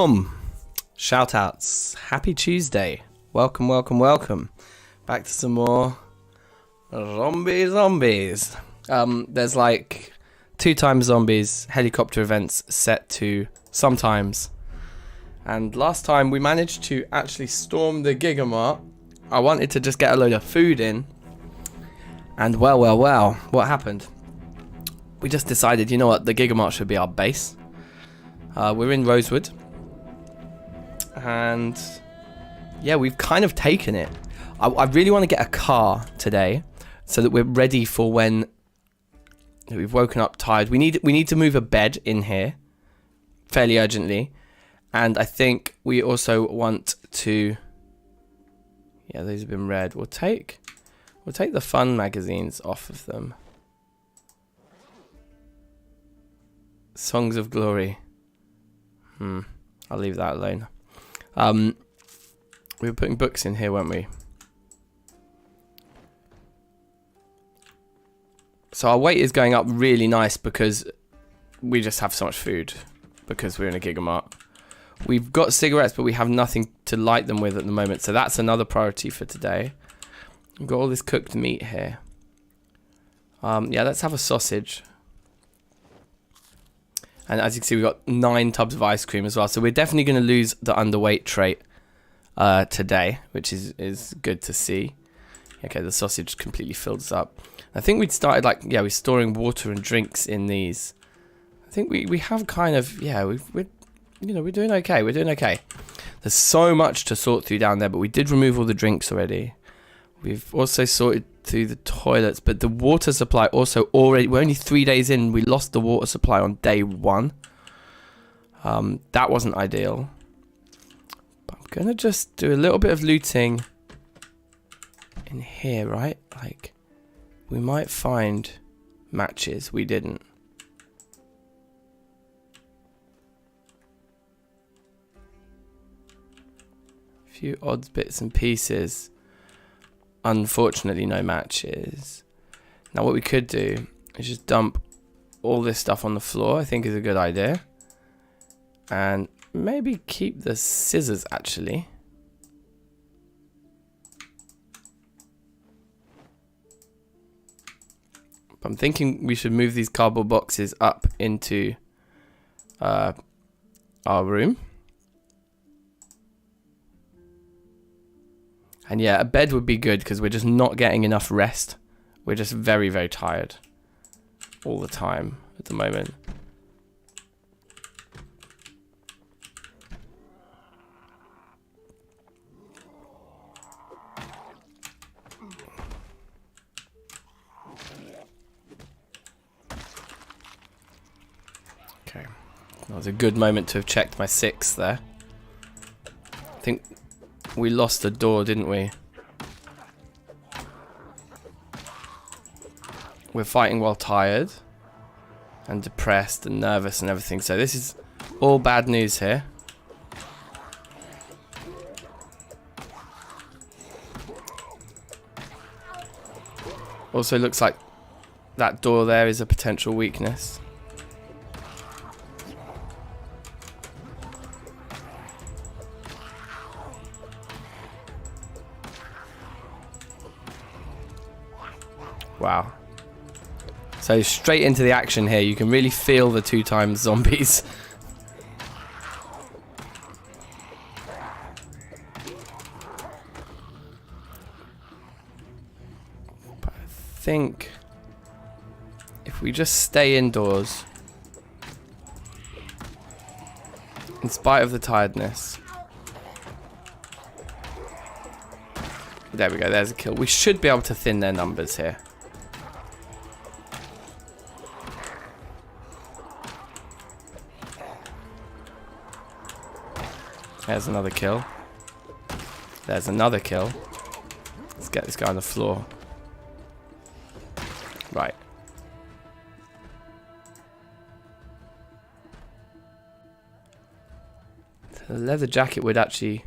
Boom! Shoutouts. Happy Tuesday. Welcome, welcome, welcome. Back to some more zombies. There's like 2 times zombies helicopter events set to sometimes. And last time we managed to actually storm the Gigamart. I wanted to just get a load of food in. And well, what happened? We just decided, you know what, the Gigamart should be our base. We're in Rosewood. And yeah, we've kind of taken it. I really want to get a car today so that we're ready for when we've woken up tired. We need to move a bed in here fairly urgently. And I think we also want to... Yeah, these have been read. We'll take the fun magazines off of them. Songs of Glory. I'll leave that alone. We were putting books in here, weren't we? So our weight is going up really nice because we just have so much food because we're in a Gigamart. We've got cigarettes, but we have nothing to light them with at the moment. So that's another priority for today. We've got all this cooked meat here. Yeah, let's have a sausage. And as you can see, we've got 9 tubs of ice cream as well. So we're definitely going to lose the underweight trait today, which is good to see. Okay, the sausage completely fills up. I think we'd started we're storing water and drinks in these. I think we have kind of, yeah, we're doing okay. We're doing okay. There's so much to sort through down there, but we did remove all the drinks already. We've also sorted through the toilets, but the water supply also already... We're only 3 days in. We lost the water supply on day 1. That wasn't ideal. But I'm going to just do a little bit of looting in here, right? Like, we might find matches. We didn't. A few odds, bits and pieces. Unfortunately, no matches. Now what we could do is just dump all this stuff on the floor. I think is a good idea. And maybe keep the scissors, actually. I'm thinking we should move these cardboard boxes up into our room. And yeah, a bed would be good because we're just not getting enough rest. We're just very, very tired all the time at the moment. Okay, that was a good moment to have checked my 6 there. I think we lost the door, didn't we? We're fighting while tired and depressed and nervous and everything. So this is all bad news here. Also looks like that door there is a potential weakness. Wow. So straight into the action here. You can really feel the 2 times zombies. But I think if we just stay indoors, in spite of the tiredness. There we go, there's a kill. We should be able to thin their numbers here. There's another kill. There's another kill. Let's get this guy on the floor. Right. The leather jacket would actually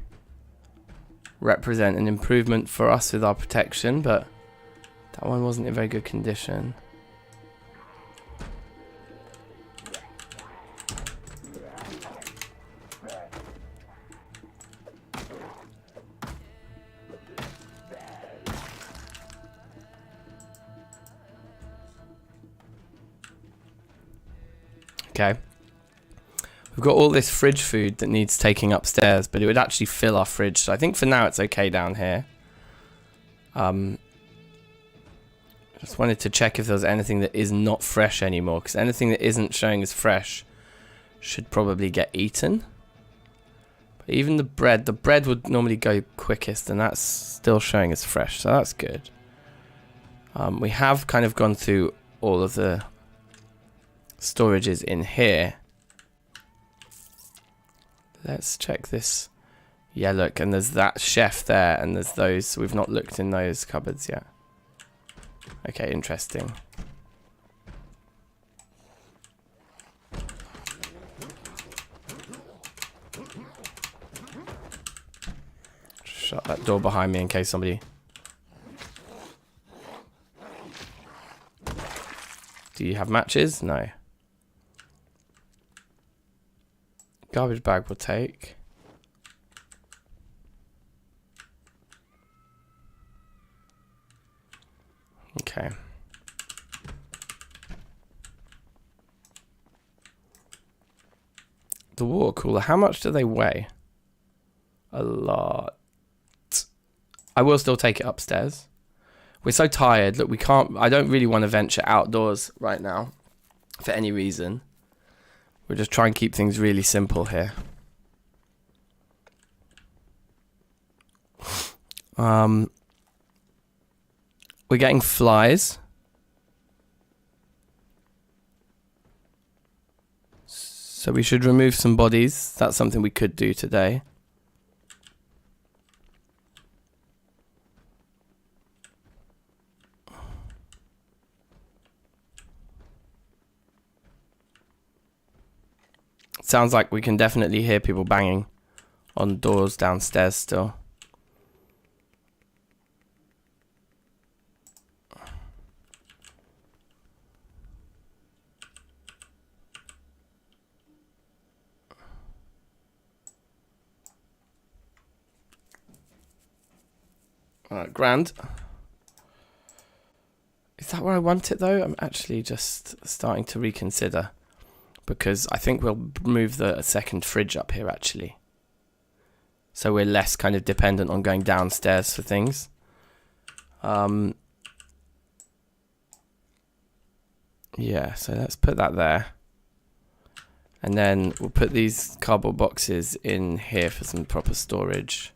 represent an improvement for us with our protection, but that one wasn't in very good condition. Okay. We've got all this fridge food that needs taking upstairs, but it would actually fill our fridge. So I think for now it's okay down here. Just wanted to check if there was anything that is not fresh anymore, because anything that isn't showing as fresh should probably get eaten. But even the bread would normally go quickest, and that's still showing as fresh, so that's good. We have kind of gone through all of the storages in here. Let's check this. Yeah, look, and there's that chef there, and there's those. We've not looked in those cupboards yet. Okay, interesting. Shut that door behind me in case somebody... Do you have matches? No. Garbage bag will take. Okay. The water cooler, how much do they weigh? A lot. I will still take it upstairs. We're so tired. Look, we can't... I don't really want to venture outdoors right now for any reason. We'll just try and keep things really simple here. We're getting flies. So we should remove some bodies. That's something we could do today. Sounds like we can definitely hear people banging on doors downstairs still. Alright, grand. Is that where I want it though? I'm actually just starting to reconsider. Because I think we'll move the second fridge up here actually. So we're less kind of dependent on going downstairs for things. Yeah, so let's put that there. And then we'll put these cardboard boxes in here for some proper storage.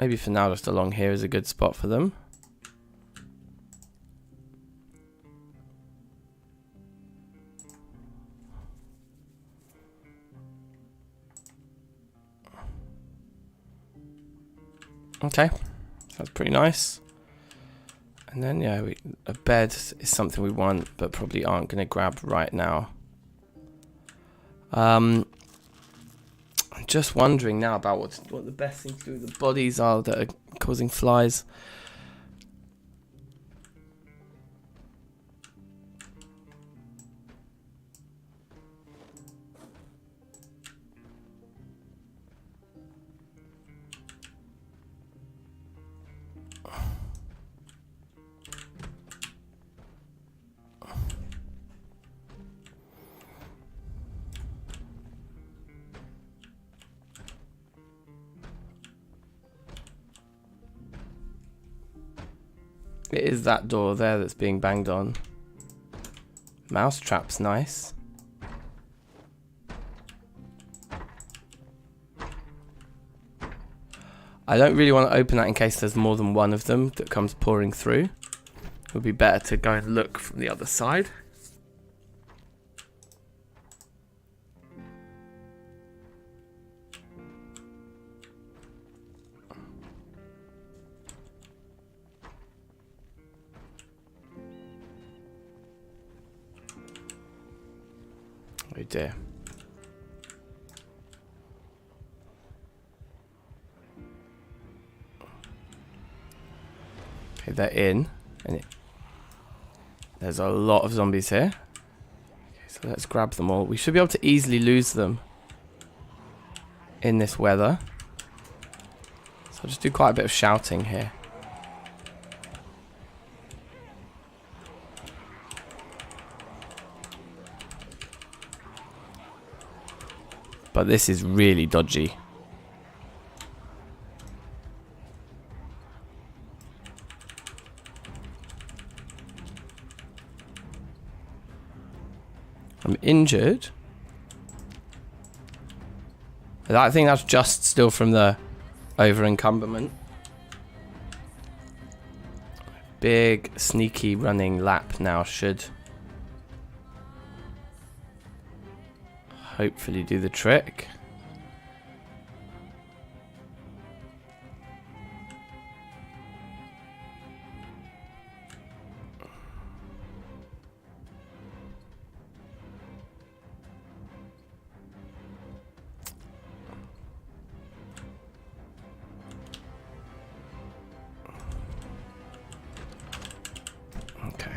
Maybe for now just along here is a good spot for them. Okay, that's pretty nice. And then yeah, a bed is something we want, but probably aren't going to grab right now. I'm just wondering now about what the best thing to do with the bodies are that are causing flies. It is that door there that's being banged on. Mouse trap's nice. I don't really want to open that in case there's more than one of them that comes pouring through. It would be better to go and look from the other side. Oh dear. Okay, they're in. And there's a lot of zombies here. Okay, so let's grab them all. We should be able to easily lose them in this weather. So I'll just do quite a bit of shouting here. But this is really dodgy. I'm injured. I think that's just still from the over-encumberment. Big, sneaky running lap now should hopefully do the trick. Okay.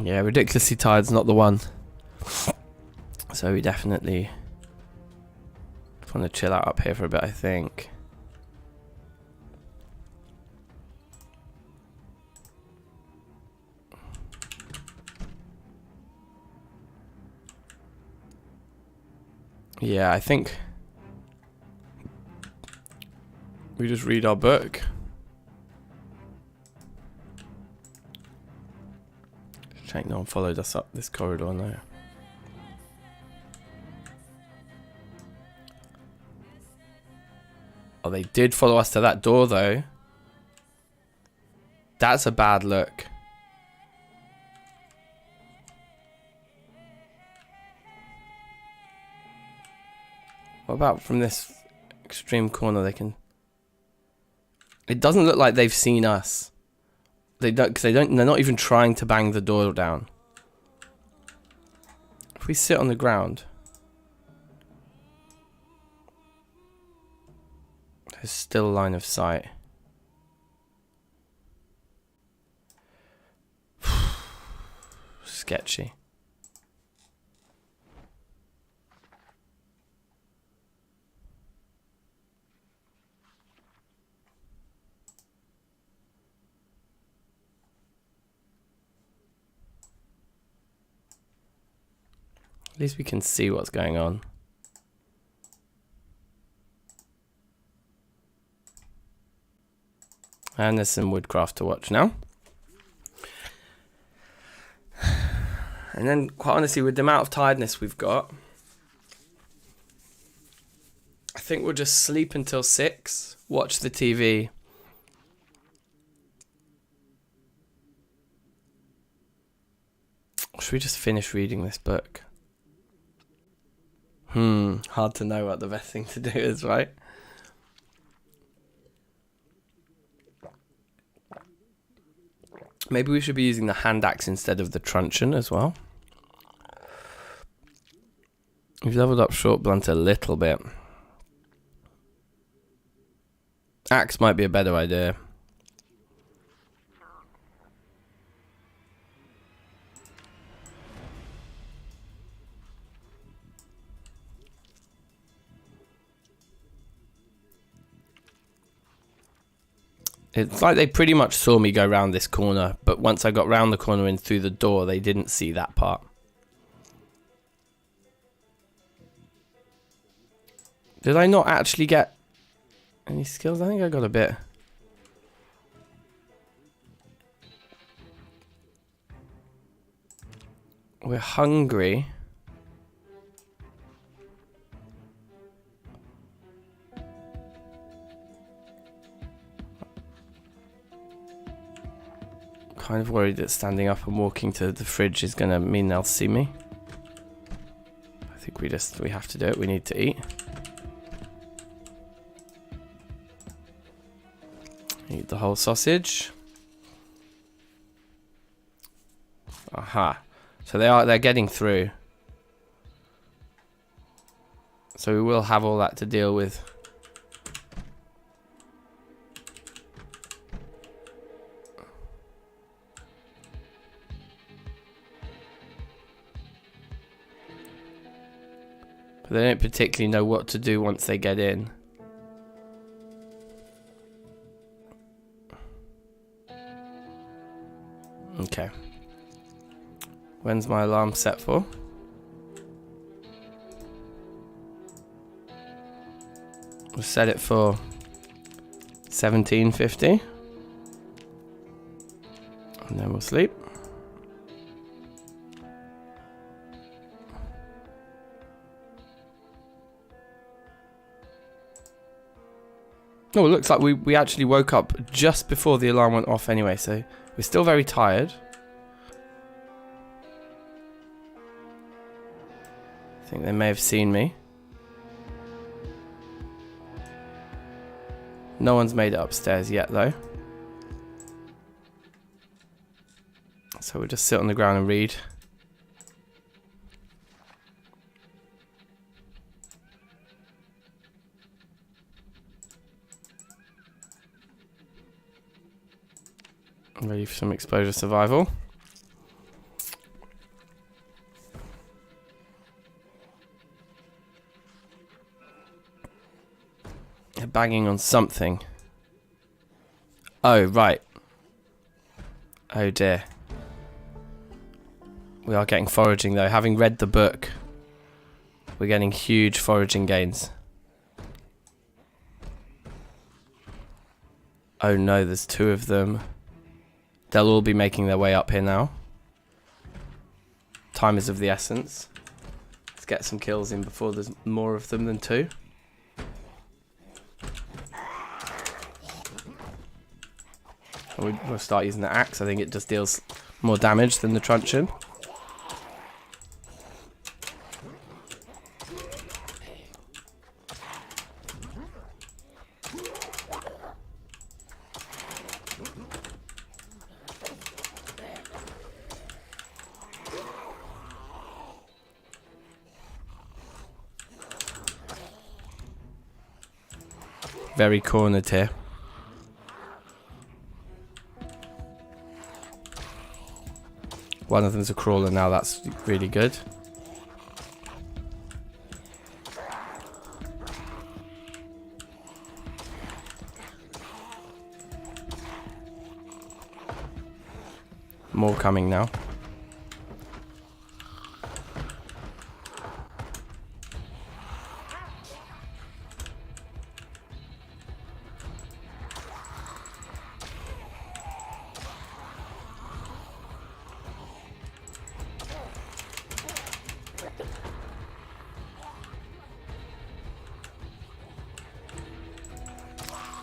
Yeah, ridiculously tired's not the one. So we definitely want to chill out up here for a bit, I think. Yeah, I think we just read our book. Check no one followed us up this corridor now. Oh, they did follow us to that door though. That's a bad look. What about from this extreme corner? They can. It doesn't look like they've seen us. They don't, because they're not even trying to bang the door down. If we sit on the ground, there's still a line of sight. Sketchy. At least we can see what's going on. And there's some woodcraft to watch now. And then, quite honestly, with the amount of tiredness we've got, I think we'll just sleep until 6, watch the TV. Or should we just finish reading this book? Hard to know what the best thing to do is, right? Maybe we should be using the hand axe instead of the truncheon as well. We've leveled up short blunt a little bit. Axe might be a better idea. It's like they pretty much saw me go round this corner, but once I got round the corner and through the door, they didn't see that part. Did I not actually get any skills? I think I got a bit. We're hungry. Kind of worried that standing up and walking to the fridge is going to mean they'll see me. I think we have to do it. We need to eat. Eat the whole sausage. Aha. So they're getting through. So we will have all that to deal with. But they don't particularly know what to do once they get in. Okay. When's my alarm set for? We'll set it for 17:50. And then we'll sleep. Oh, it looks like we actually woke up just before the alarm went off anyway, so we're still very tired. I think they may have seen me. No one's made it upstairs yet, though. So we'll just sit on the ground and read. I'm ready for some exposure survival. They're banging on something. Oh, right. Oh dear. We are getting foraging though. Having read the book, we're getting huge foraging gains. Oh no, there's two of them. They'll all be making their way up here now. Time is of the essence. Let's get some kills in before there's more of them than two. We'll start using the axe. I think it just deals more damage than the truncheon. Very cornered here. One of them's a crawler now, that's really good. More coming now.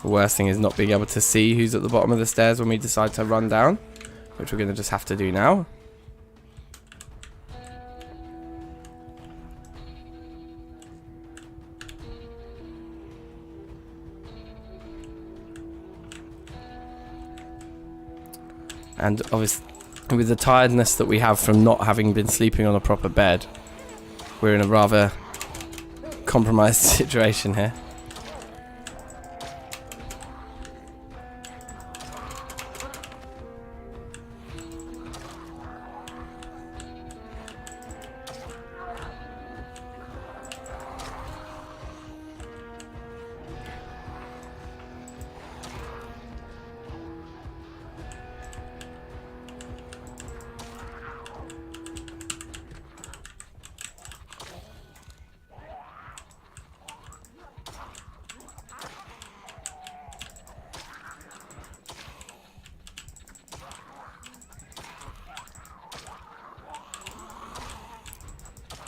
The worst thing is not being able to see who's at the bottom of the stairs when we decide to run down, which we're going to just have to do now. And obviously, with the tiredness that we have from not having been sleeping on a proper bed, we're in a rather compromised situation here.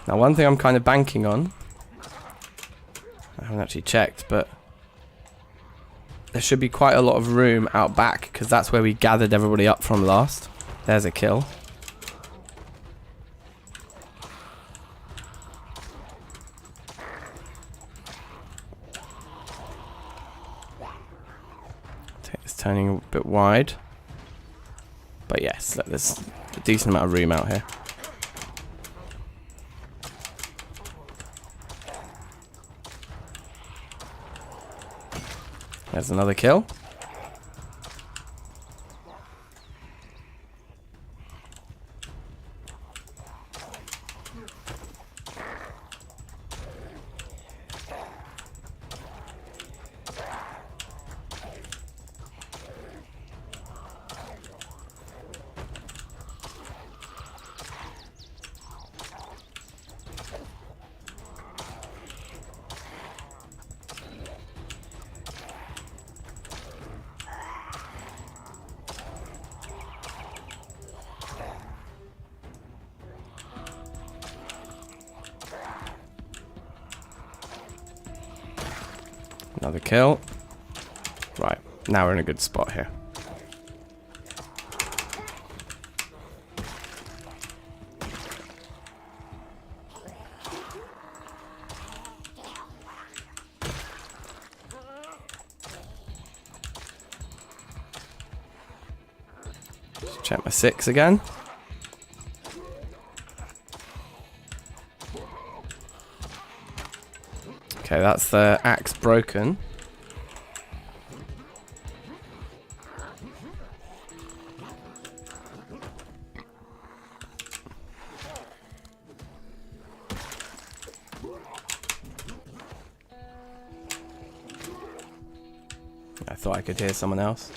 Now, one thing I'm kind of banking on, I haven't actually checked, but there should be quite a lot of room out back, because that's where we gathered everybody up from last. There's a kill. Take this turning a bit wide. But yes, there's a decent amount of room out here. There's another kill. Another kill. Right, now we're in a good spot here. Just check my 6 again. Okay, that's the axe broken. I thought I could hear someone else.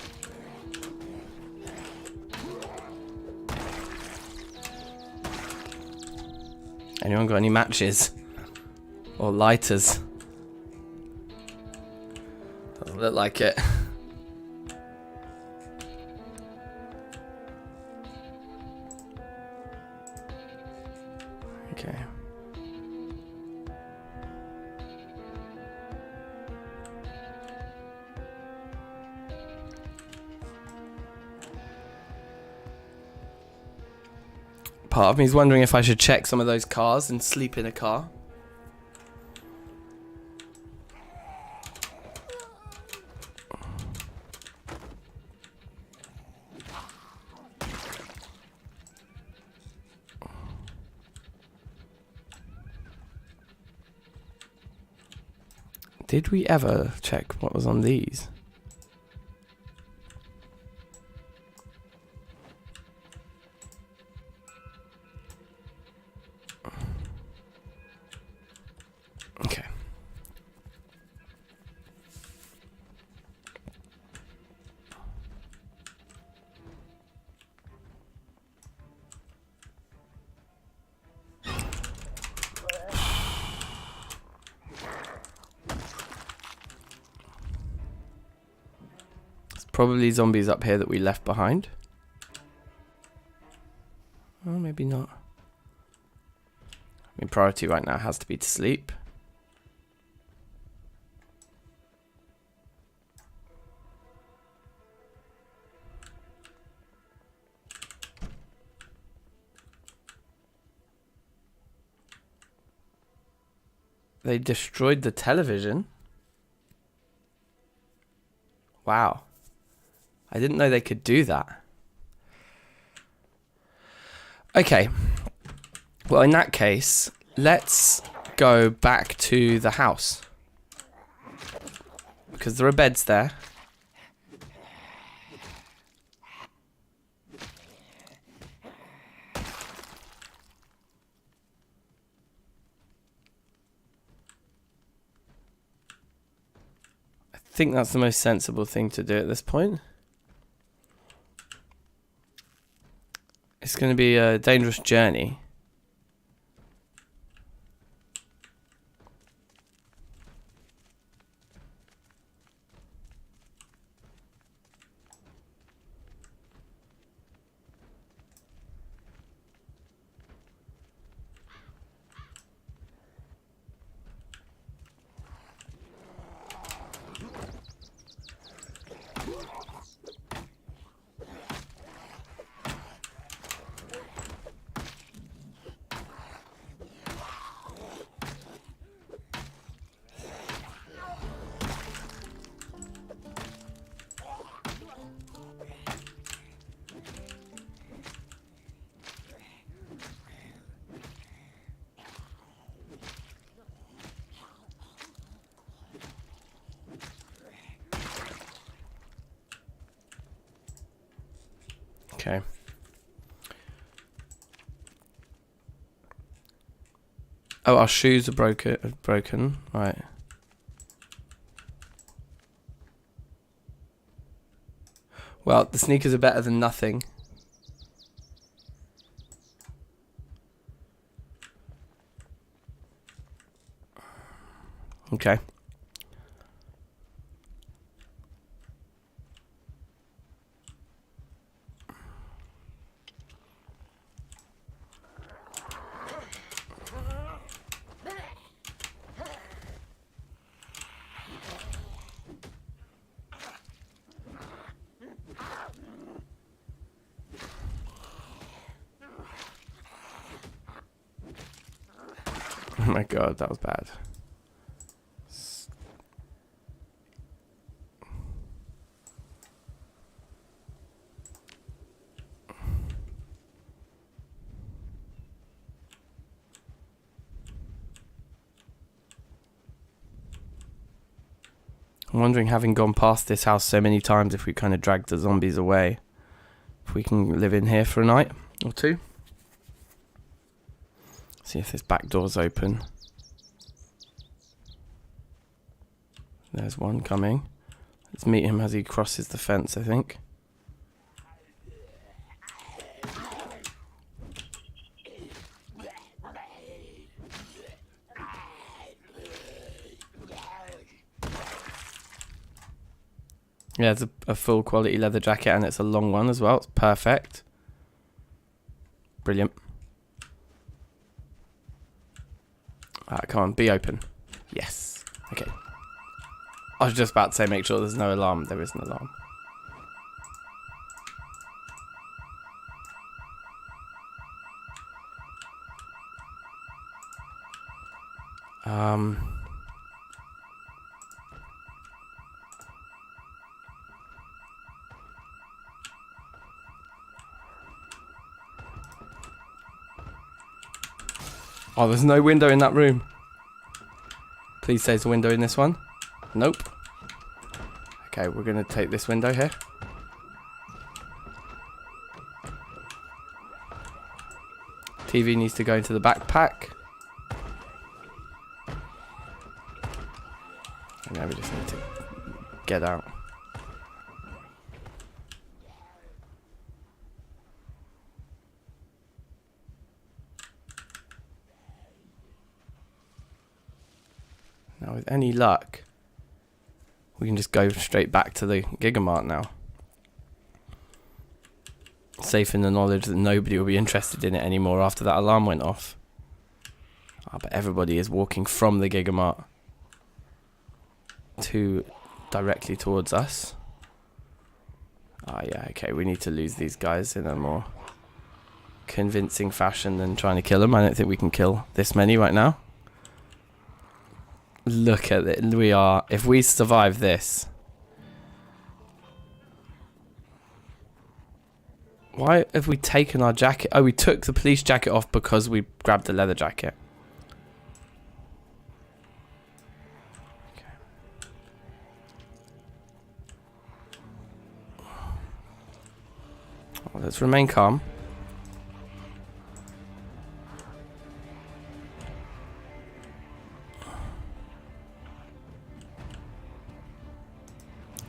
Anyone got any matches? Or lighters? Doesn't look like it. Okay. Part of me is wondering if I should check some of those cars and sleep in a car. Did we ever check what was on these? Okay. It's probably zombies up here that we left behind. Oh, maybe not. I mean, priority right now has to be to sleep. They destroyed the television. Wow. I didn't know they could do that. Okay. Well, in that case, let's go back to the house. Because there are beds there. I think that's the most sensible thing to do at this point. It's going to be a dangerous journey. Okay. Oh, our shoes are broken. Right. Well, the sneakers are better than nothing. Okay. my god, that was bad. I'm wondering, having gone past this house so many times, if we kind of drag the zombies away, if we can live in here for a night or two. See if this back door's open. There's one coming. Let's meet him as he crosses the fence, I think. Yeah, it's a full quality leather jacket, and it's a long one as well. It's perfect. Brilliant. Alright, come on, be open. Yes. Okay. I was just about to say make sure there's no alarm. There is an alarm. Oh, there's no window in that room. Please say there's a window in this one. Nope. Okay, we're going to take this window here. TV needs to go into the backpack. And now we just need to get out. Now, with any luck, we can just go straight back to the Gigamart now. Safe in the knowledge that nobody will be interested in it anymore after that alarm went off. Oh, but everybody is walking from the Gigamart directly towards us. Oh yeah, okay, we need to lose these guys in a more convincing fashion than trying to kill them. I don't think we can kill this many right now. Look at it. If we survive this. Why have we taken our jacket? Oh, we took the police jacket off because we grabbed the leather jacket. Okay. Well, let's remain calm.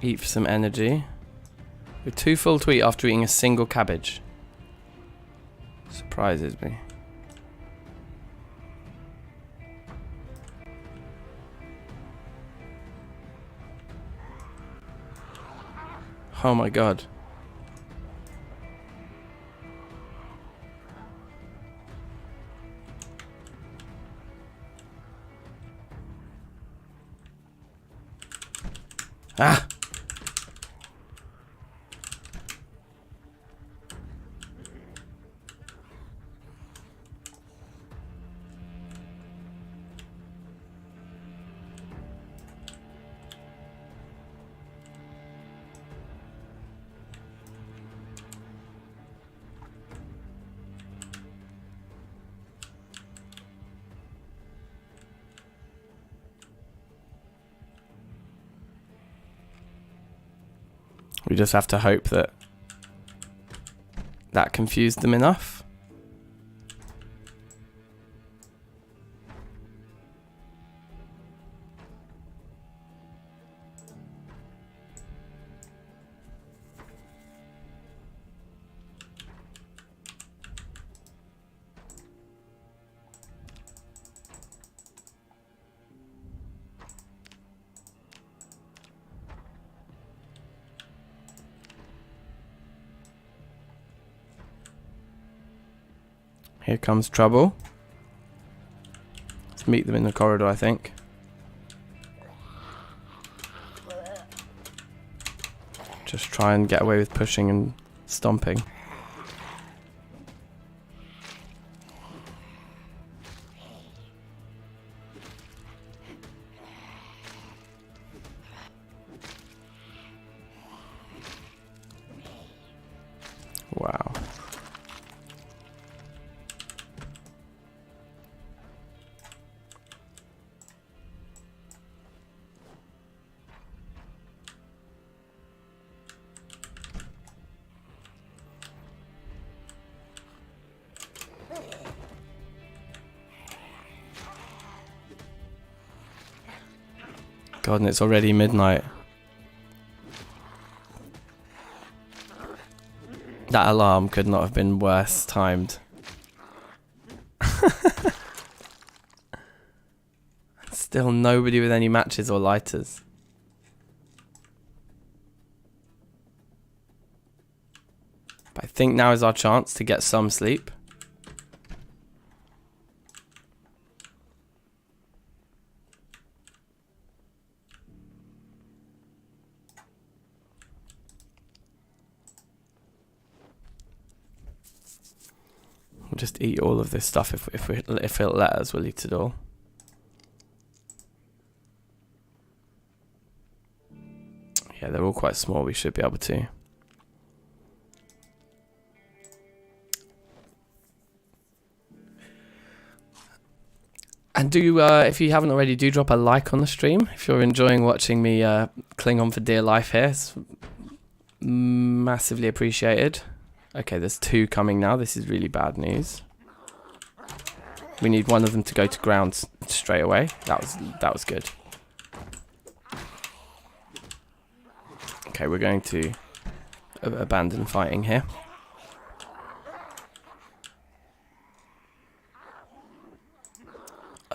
Eat for some energy. We're too full to eat after eating a single cabbage. Surprises me. Oh my god. Ah! We just have to hope that that confused them enough. Here comes trouble. Let's meet them in the corridor, I think. Just try and get away with pushing and stomping. God, and it's already midnight. That alarm could not have been worse timed. Still nobody with any matches or lighters. But I think now is our chance to get some sleep. We'll just eat all of this stuff if it'll let us. We'll eat it all. Yeah, they're all quite small. We should be able to. And do, if you haven't already, do drop a like on the stream. If you're enjoying watching me cling on for dear life here, it's massively appreciated. Okay, there's 2 coming now. This is really bad news. We need one of them to go to ground straight away. That was good. Okay, we're going to abandon fighting here.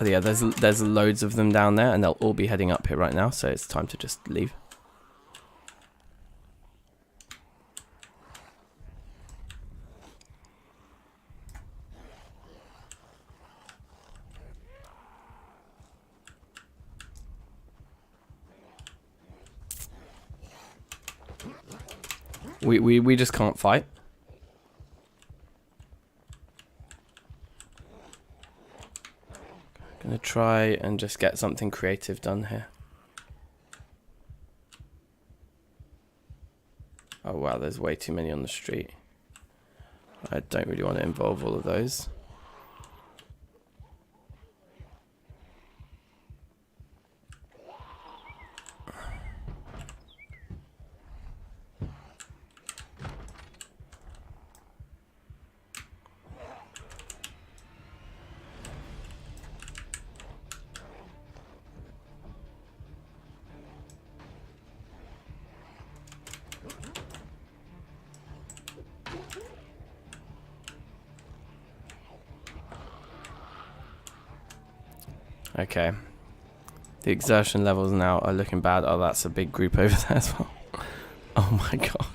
Oh yeah, there's loads of them down there, and they'll all be heading up here right now, so it's time to just leave. We just can't fight. Gonna try and just get something creative done here. Oh wow, there's way too many on the street. I don't really want to involve all of those. Okay. The exertion levels now are looking bad. Oh, that's a big group over there as well. Oh my god.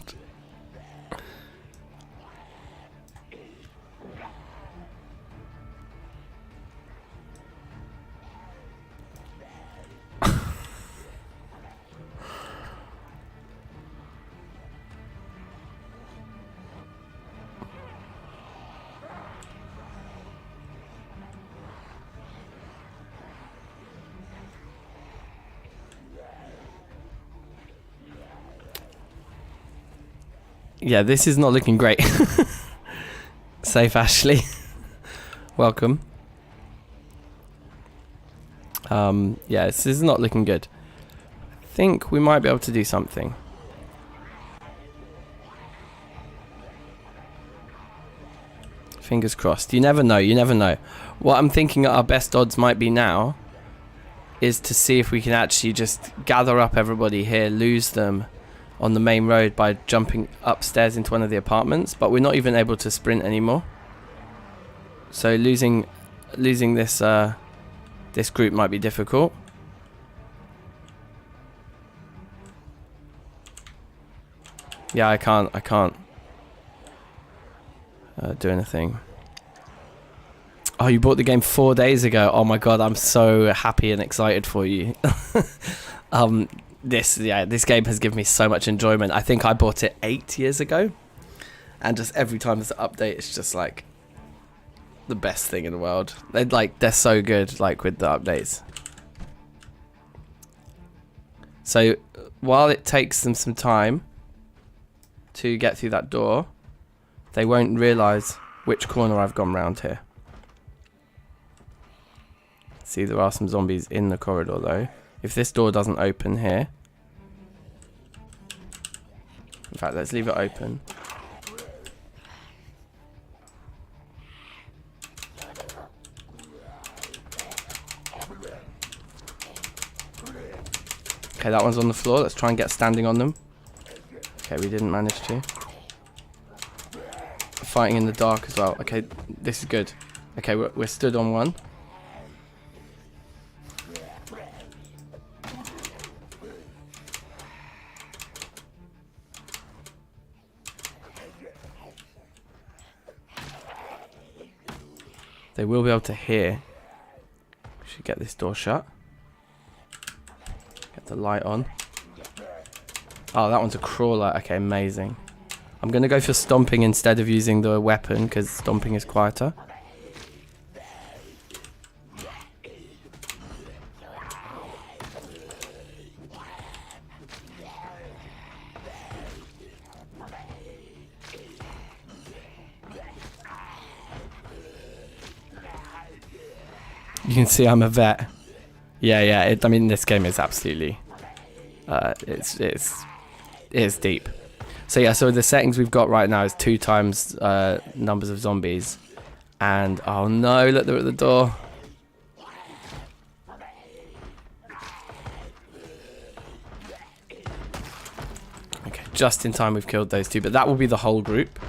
Yeah, this is not looking great. Safe Ashley. Welcome. Yeah, this is not looking good. I think we might be able to do something. Fingers crossed. You never know, you never know. What I'm thinking our best odds might be now is to see if we can actually just gather up everybody here, lose them on the main road by jumping upstairs into one of the apartments, but we're not even able to sprint anymore. So losing this this group might be difficult. Yeah, I can't do anything. Oh, you bought the game 4 days ago. Oh my god, I'm so happy and excited for you. This game has given me so much enjoyment. I think I bought it 8 years ago, and just every time there's an update, it's just like the best thing in the world. They're so good, like with the updates. So while it takes them some time to get through that door, they won't realise which corner I've gone round here. See, there are some zombies in the corridor though. If this door doesn't open here... In fact, let's leave it open. Okay, that one's on the floor. Let's try and get standing on them. Okay, we didn't manage to. Fighting in the dark as well. Okay, this is good. Okay, we're stood on one. They will be able to hear. We should get this door shut. Get the light on. Oh, that one's a crawler. Okay, amazing. I'm going to go for stomping instead of using the weapon because stomping is quieter. You can see I'm a vet. Yeah. I mean, this game is absolutely, it's deep. So yeah, so the settings we've got right now is 2 times numbers of zombies, and oh no, look, they're at the door. Okay, just in time we've killed those 2, but that will be the whole group.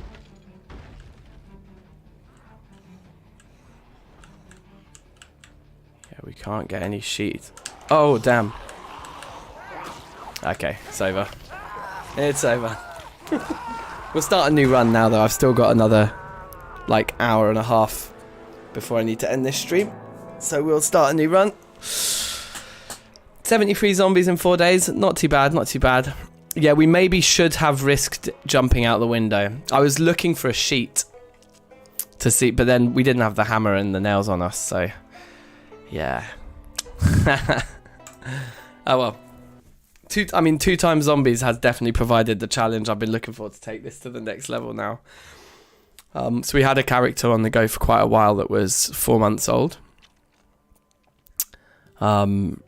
We can't get any sheet. Oh, damn. Okay, it's over. It's over. We'll start a new run now, though. I've still got another, like, hour and a half before I need to end this stream. So we'll start a new run. 73 zombies in 4 days. Not too bad, not too bad. Yeah, we maybe should have risked jumping out the window. I was looking for a sheet to see, but then we didn't have the hammer and the nails on us, so... Yeah. Oh well. 2 times zombies has definitely provided the challenge. I've been looking forward to take this to the next level now. So we had a character on the go for quite a while that was 4 months old. And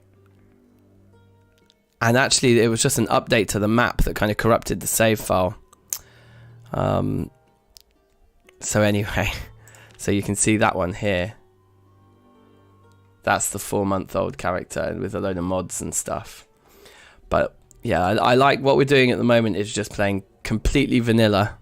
actually it was just an update to the map that kind of corrupted the save file. So anyway, so you can see that one here. That's the 4-month-old character with a load of mods and stuff. But yeah, I like what we're doing at the moment is just playing completely vanilla.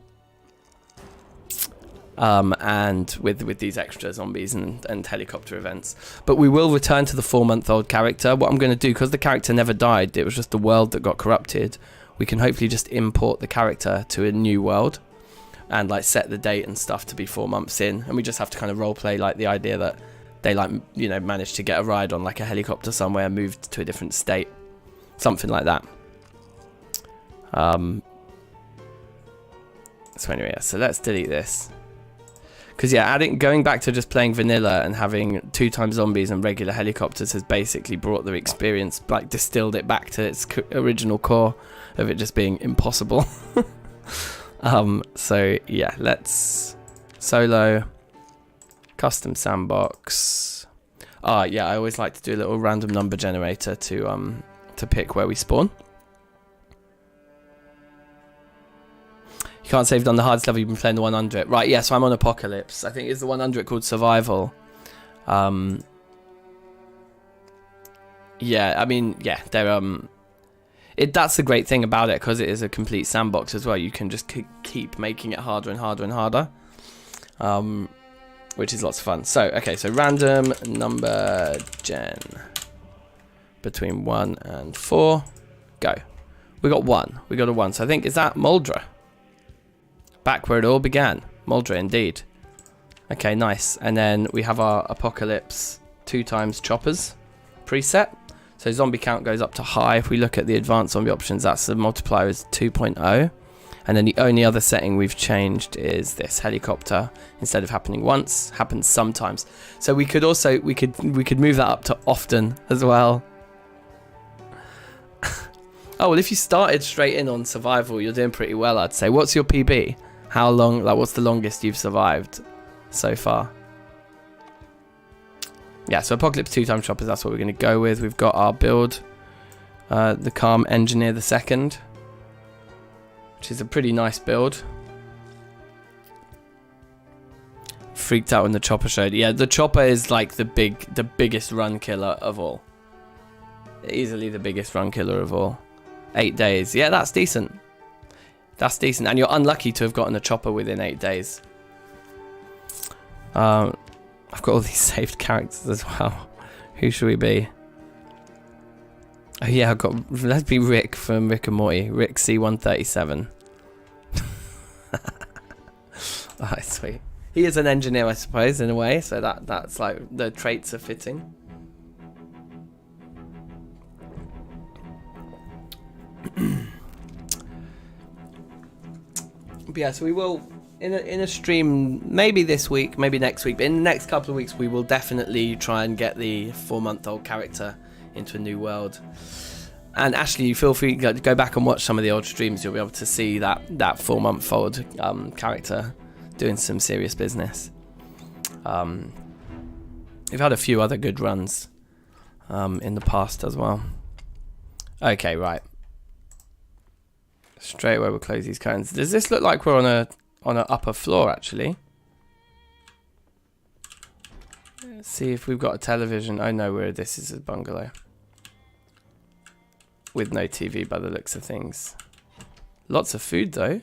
And with these extra zombies and helicopter events. But we will return to the 4-month-old character. What I'm going to do, because the character never died, it was just the world that got corrupted, we can hopefully just import the character to a new world. And like set the date and stuff to be 4 months in. And we just have to kind of roleplay like the idea that they like, you know, managed to get a ride on like a helicopter somewhere, moved to a different state, something like that. So anyway, yeah, so let's delete this. Because yeah, going back to just playing vanilla and having 2 times zombies and regular helicopters has basically brought the experience, like distilled it back to its original core of it just being impossible. So yeah, let's solo. Custom sandbox. Yeah, I always like to do a little random number generator to pick where we spawn. You can't save on the hardest level, you've been playing the one under it. Right, yeah, so I'm on Apocalypse. I think it's the one under it called Survival. Yeah, I mean, yeah, they're that's the great thing about it, because it is a complete sandbox as well. You can just keep making it harder and harder and harder. Which is lots of fun. So, okay, so random number gen between 1 and 4. Go. We got 1. We got a 1. So I think, is that Muldra? Back where it all began. Muldra, indeed. Okay, nice. And then we have our Apocalypse 2 times choppers preset. So zombie count goes up to high. If we look at the advanced zombie options, that's the multiplier is 2.0. And then the only other setting we've changed is this helicopter. Instead of happening once, happens sometimes. So we could also we could move that up to often as well. Oh well, if you started straight in on survival, you're doing pretty well, I'd say. What's your PB? How long? Like, what's the longest you've survived so far? Yeah, so Apocalypse 2 times choppers. That's what we're going to go with. We've got our build, the Calm Engineer the Second. Which is a pretty nice build. Freaked out when the chopper showed. Yeah, the chopper is like the biggest run killer of all. Easily the biggest run killer of all. 8 days. Yeah, that's decent. That's decent. And you're unlucky to have gotten a chopper within 8 days. I've got all these saved characters as well. Who should we be? Oh yeah, I've got... Let's be Rick from Rick and Morty. Rick C137. Alright, sweet. He is an engineer, I suppose, in a way. So that's like... The traits are fitting. But yeah, so we will... In a stream, maybe this week, maybe next week, but in the next couple of weeks we will definitely try and get the 4-month-old character into a new world. And Ashley, feel free to go back and watch some of the old streams. You'll be able to see that 4-month-old character doing some serious business. We've had a few other good runs in the past as well. Okay, right. Straight away we'll close these curtains. Does this look like we're on an upper floor, actually? Let's see if we've got a television. Oh no, this is a bungalow. With no TV by the looks of things. Lots of food though.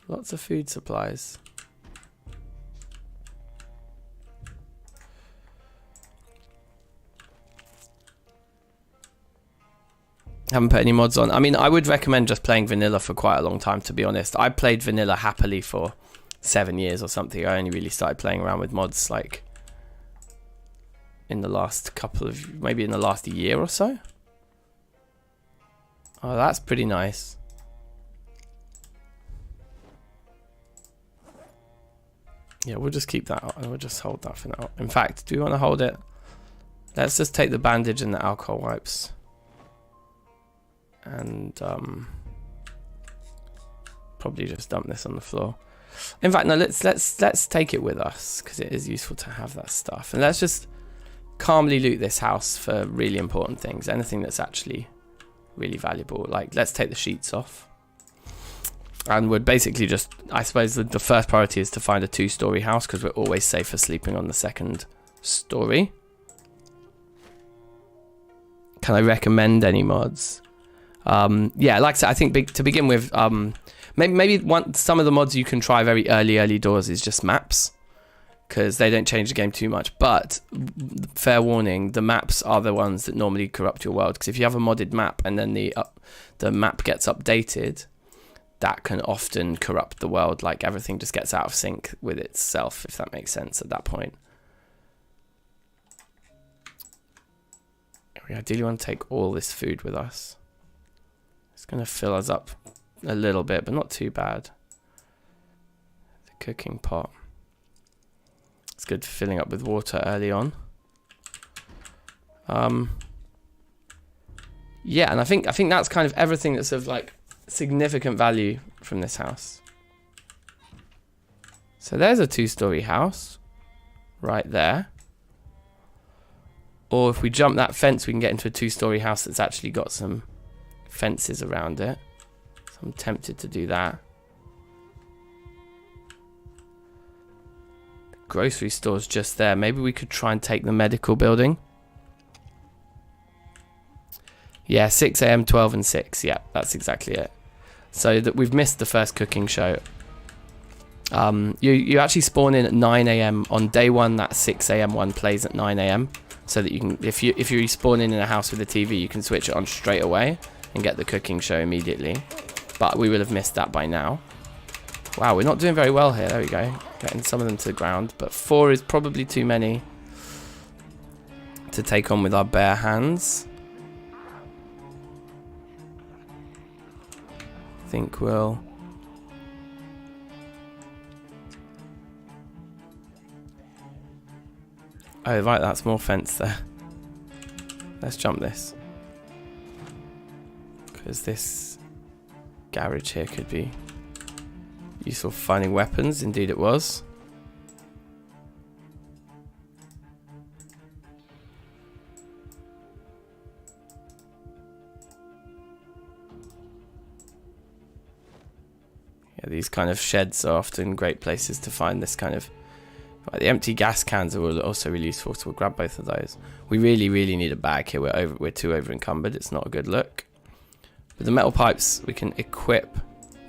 Lots of food supplies. Haven't put any mods on. I mean, I would recommend just playing vanilla for quite a long time, to be honest. I played vanilla happily for 7 years or something. I only really started playing around with mods like in the last maybe in the last year or so. Oh, that's pretty nice. Yeah, we'll just keep that. We'll just hold that for now. In fact, do we want to hold it? Let's just take the bandage and the alcohol wipes. And probably just dump this on the floor. In fact, no, let's take it with us because it is useful to have that stuff. And let's just calmly loot this house for really important things. Anything that's actually really valuable. Like, let's take the sheets off. And we're basically just, I suppose the first priority is to find a 2-story house because we're always safer sleeping on the 2nd story. Can I recommend any mods? Yeah, like I said, I think to begin with, maybe some of the mods you can try very early doors is just maps, because they don't change the game too much. But fair warning, the maps are the ones that normally corrupt your world, because if you have a modded map and then the map gets updated, that can often corrupt the world. Like, everything just gets out of sync with itself, if that makes sense at that point. We ideally want to take all this food with us. It's going to fill us up a little bit, but not too bad. The cooking pot. It's good for filling up with water early on. Yeah, and I think that's kind of everything that's of like significant value from this house. So there's a 2-story house right there. Or if we jump that fence, we can get into a 2-story house that's actually got some fences around it. So I'm tempted to do that. The grocery store's just there. Maybe we could try and take the medical building. Yeah, 6 AM, 12 and 6. Yeah, that's exactly it. So that we've missed the first cooking show. You actually spawn in at 9 AM on day 1. That 6 AM one plays at 9 AM. So that you can, if you spawn in a house with a TV, you can switch it on straight away and get the cooking show immediately. But we will have missed that by now. Wow, we're not doing very well here. There we go. Getting some of them to the ground. But 4 is probably too many to take on with our bare hands. I think we'll... Oh, right, that's more fence there. Let's jump this. Because this garage here could be useful for finding weapons. Indeed it was. Yeah, these kind of sheds are often great places to find this kind of Like the empty gas cans are also really useful, so we'll grab both of those. We really, really need a bag here. We're too over encumbered. It's not a good look. But the metal pipes we can equip.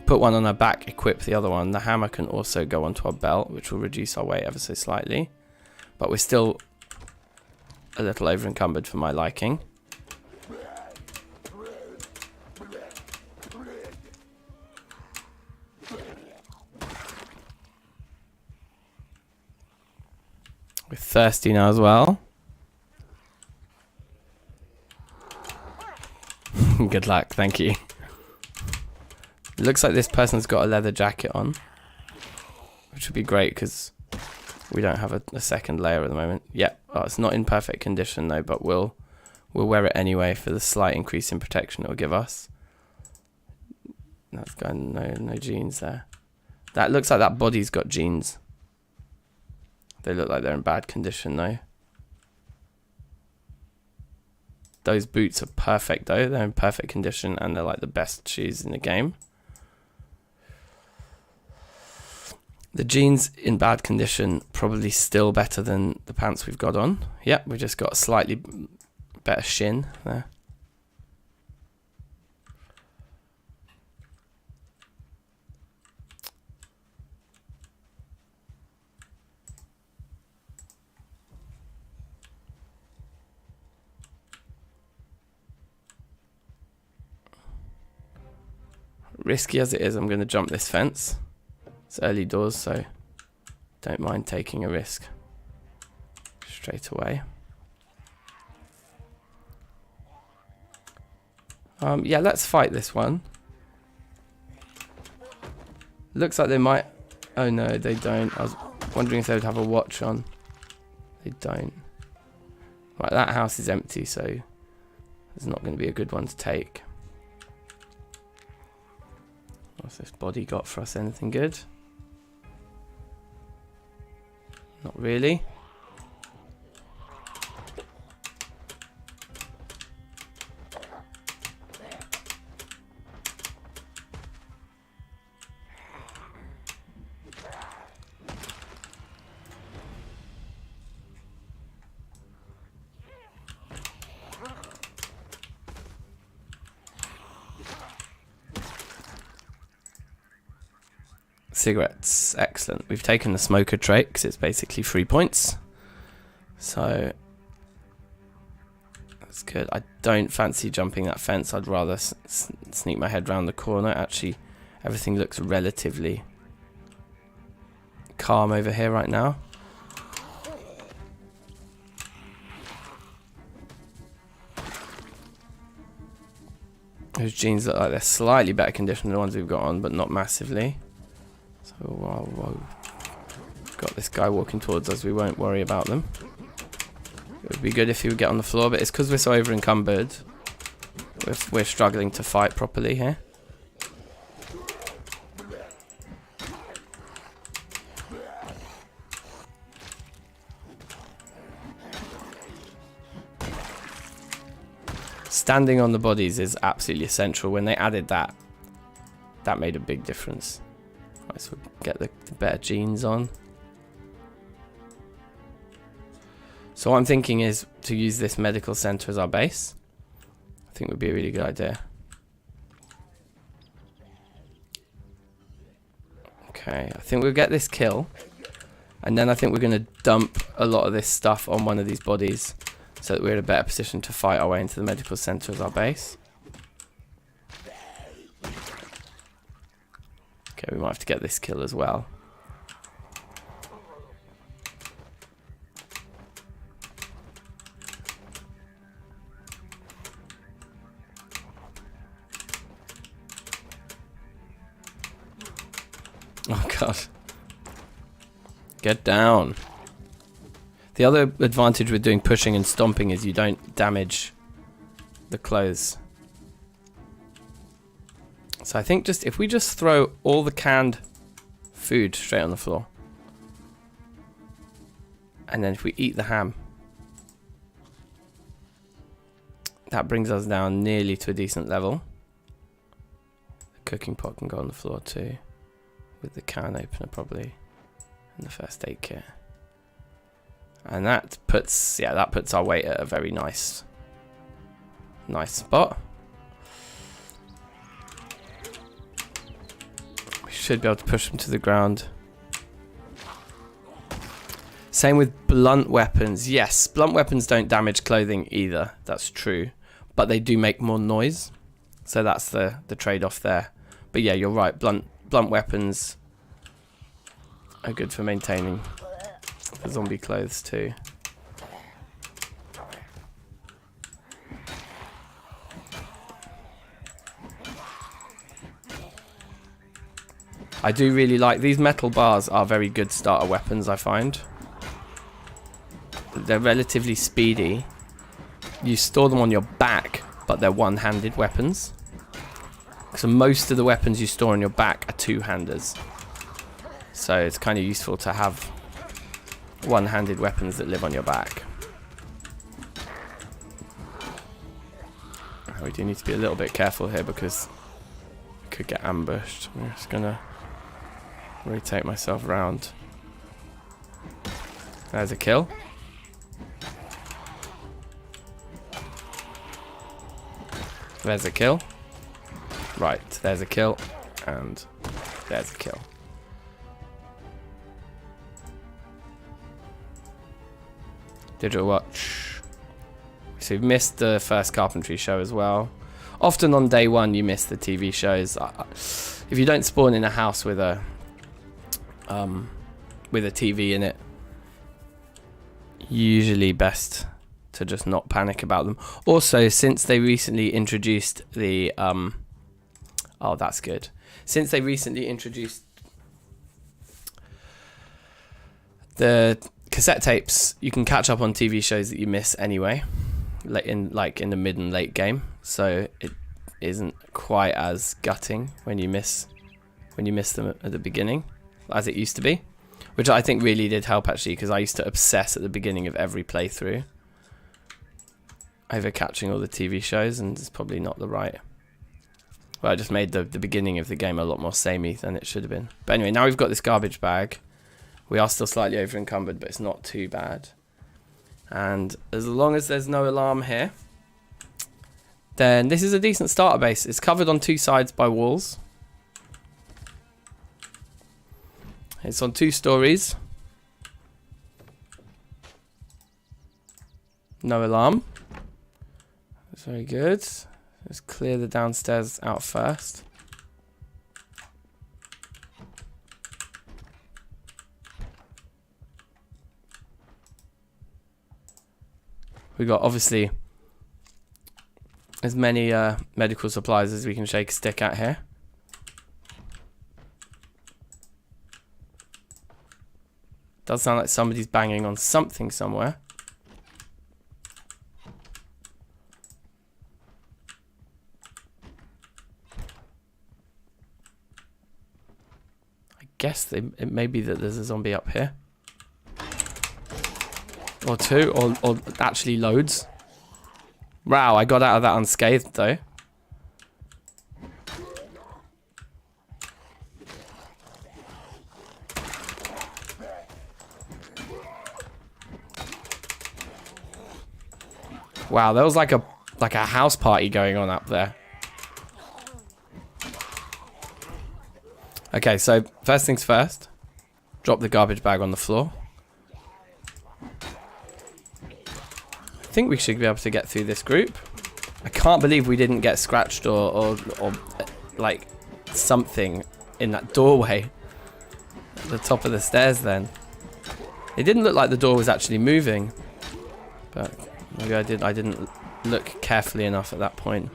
Put one on our back, equip the other one. The hammer can also go onto our belt, which will reduce our weight ever so slightly. But we're still a little over encumbered for my liking. We're thirsty now as well. Good luck, thank you. It looks like this person's got a leather jacket on, which would be great because we don't have a second layer at the moment. Yep, oh, it's not in perfect condition though, but we'll wear it anyway for the slight increase in protection it will give us. That's got no jeans there. That looks like that body's got jeans. They look like they're in bad condition though. Those boots are perfect though. They're in perfect condition and they're like the best shoes in the game. The jeans in bad condition, probably still better than the pants we've got on. Yep, we just got a slightly better shin there. Risky as it is, I'm going to jump this fence. It's early doors, so don't mind taking a risk straight away. Yeah, let's fight this one. Looks like they might... Oh no, they don't. I was wondering if they would have a watch on. They don't. Right, that house is empty, so it's not going to be a good one to take. What's this body got for us? Anything good? Not really. Cigarettes, excellent. We've taken the smoker trait because it's basically 3 points, so that's good. I don't fancy jumping that fence. I'd rather sneak my head round the corner. Actually, everything looks relatively calm over here right now. Those jeans look like they're slightly better condition than the ones we've got on, but not massively. So whoa. Got this guy walking towards us, we won't worry about them. It would be good if he would get on the floor, but it's because we're so over encumbered. We're struggling to fight properly here. Standing on the bodies is absolutely essential. When they added that, that made a big difference. Right, so we'll get the better jeans on. So what I'm thinking is to use this medical center as our base. I think would be a really good idea. Okay, I think we'll get this kill. And then I think we're going to dump a lot of this stuff on one of these bodies so that we're in a better position to fight our way into the medical center as our base. Okay, we might have to get this kill as well. Oh god. Get down. The other advantage with doing pushing and stomping is you don't damage the clothes. So I think just if we just throw all the canned food straight on the floor. And then if we eat the ham. That brings us down nearly to a decent level. The cooking pot can go on the floor too. With the can opener probably. And the first aid kit. And that puts our weight at a very nice spot. We should be able to push them to the ground. Same with blunt weapons. Yes, blunt weapons don't damage clothing either. That's true. But they do make more noise. So that's the trade-off there. But yeah, you're right. Blunt weapons are good for maintaining the zombie clothes too. I do really like these metal bars. Are very good starter weapons, I find. They're relatively speedy. You store them on your back, but they're one-handed weapons. So most of the weapons you store on your back are two-handers. So it's kind of useful to have one-handed weapons that live on your back. We do need to be a little bit careful here because we could get ambushed. I'm just gonna rotate myself around. There's a kill. There's a kill. Right, there's a kill. And there's a kill. Digital watch. So you've missed the first carpentry show as well. Often on day one you miss the TV shows. If you don't spawn in a house with a TV in it, usually best to just not panic about them. Also, since they recently introduced the oh, that's good. Since they recently introduced the cassette tapes, you can catch up on TV shows that you miss anyway, like in the mid and late game. So it isn't quite as gutting when you miss them at the beginning as it used to be, which I think really did help actually, because I used to obsess at the beginning of every playthrough over catching all the TV shows, and it's probably not the right. Well, I just made the beginning of the game a lot more samey than it should have been. But anyway, now we've got this garbage bag. We are still slightly over encumbered, but it's not too bad. And as long as there's no alarm here, then this is a decent starter base. It's covered on two sides by walls. It's on 2 stories. No alarm. That's very good. Let's clear the downstairs out first. We got obviously as many medical supplies as we can shake a stick at here. Does sound like somebody's banging on something somewhere. I guess it may be that there's a zombie up here. Or 2, or actually loads. Wow, I got out of that unscathed though. Wow, there was like a house party going on up there. Okay, so first things first. Drop the garbage bag on the floor. I think we should be able to get through this group. I can't believe we didn't get scratched or like something in that doorway at the top of the stairs then. It didn't look like the door was actually moving, but maybe I didn't look carefully enough at that point.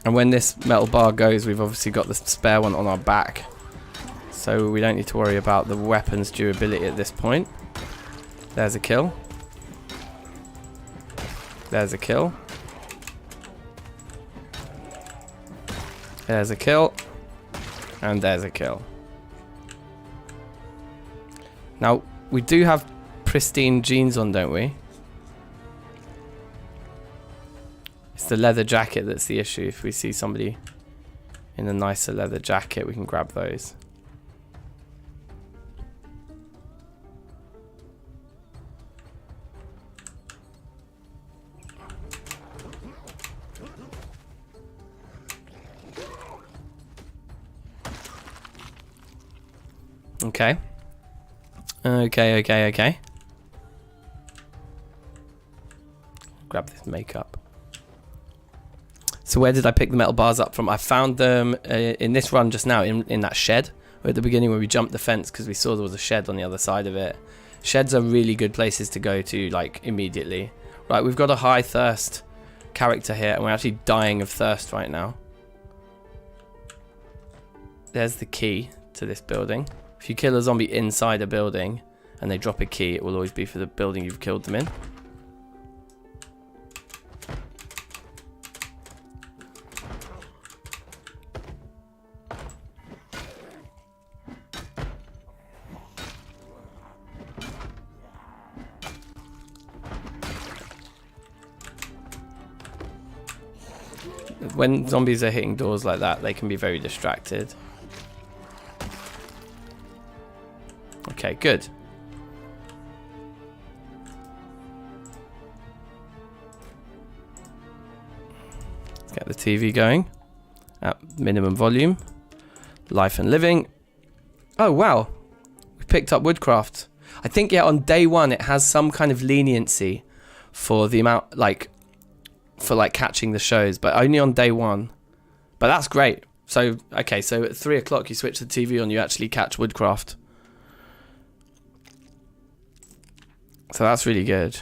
And when this metal bar goes, we've obviously got the spare one on our back, so we don't need to worry about the weapon's durability at this point. There's a kill. There's a kill. There's a kill. And there's a kill. Now, we do have pristine jeans on, don't we? It's the leather jacket that's the issue. If we see somebody in a nicer leather jacket, we can grab those. Okay. Okay. Grab this makeup. So where did I pick the metal bars up from? I found them in this run just now, in that shed. At the beginning where we jumped the fence because we saw there was a shed on the other side of it. Sheds are really good places to go to, like, immediately. Right, we've got a high thirst character here, and we're actually dying of thirst right now. There's the key to this building. If you kill a zombie inside a building and they drop a key, it will always be for the building you've killed them in. When zombies are hitting doors like that, they can be very distracted. Okay, good. Let's get the TV going at minimum volume. Life and living. Oh, wow. We picked up woodcraft. I think, yeah, on day one, it has some kind of leniency for the amount, like, for like catching the shows, but only on day one. But that's great. So, okay, so at 3 o'clock, you switch the TV on, you actually catch woodcraft. So that's really good.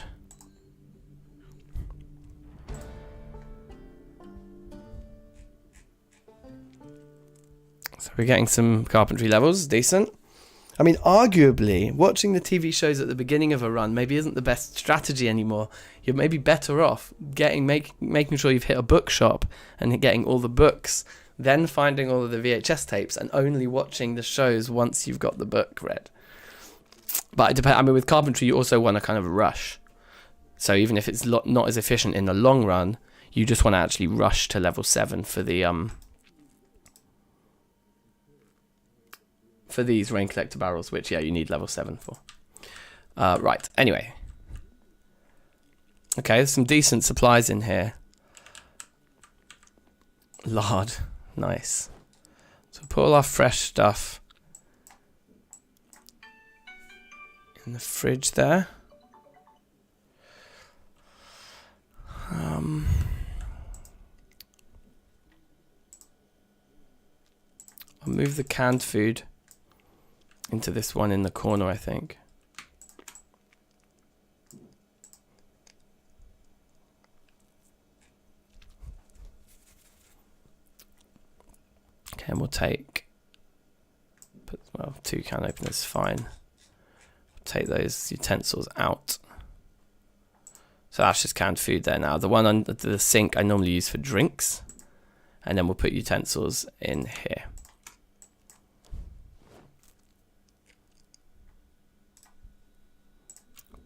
So we're getting some carpentry levels, decent. I mean, arguably, watching the TV shows at the beginning of a run maybe isn't the best strategy anymore. You're maybe better off making sure you've hit a bookshop and getting all the books, then finding all of the VHS tapes and only watching the shows once you've got the book read. But it depends. I mean, with carpentry, you also want to kind of rush. So even if it's not as efficient in the long run, you just want to actually rush to level 7 for the for these rain collector barrels, which, yeah, you need level 7 for. Right, anyway. Okay, there's some decent supplies in here. Lard, nice. So put all our fresh stuff in the fridge there. I'll move the canned food into this one in the corner, I think. Okay, and we'll take, well, 2 can openers, fine. We'll take those utensils out. So that's just canned food there now. The one under the sink I normally use for drinks. And then we'll put utensils in here.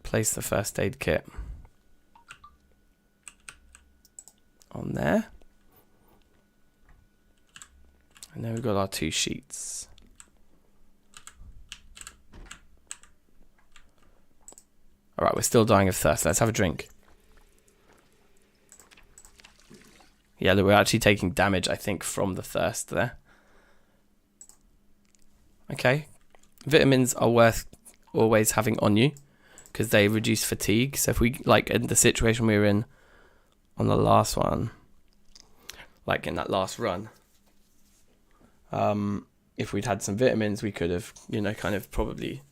Place the first aid kit on there. And then we've got our 2 sheets. Alright, we're still dying of thirst. Let's have a drink. Yeah, we're actually taking damage, I think, from the thirst there. Okay. Vitamins are worth always having on you, because they reduce fatigue. So if we, like in the situation we were in on the last one, like in that last run, if we'd had some vitamins, we could have, you know, kind of probably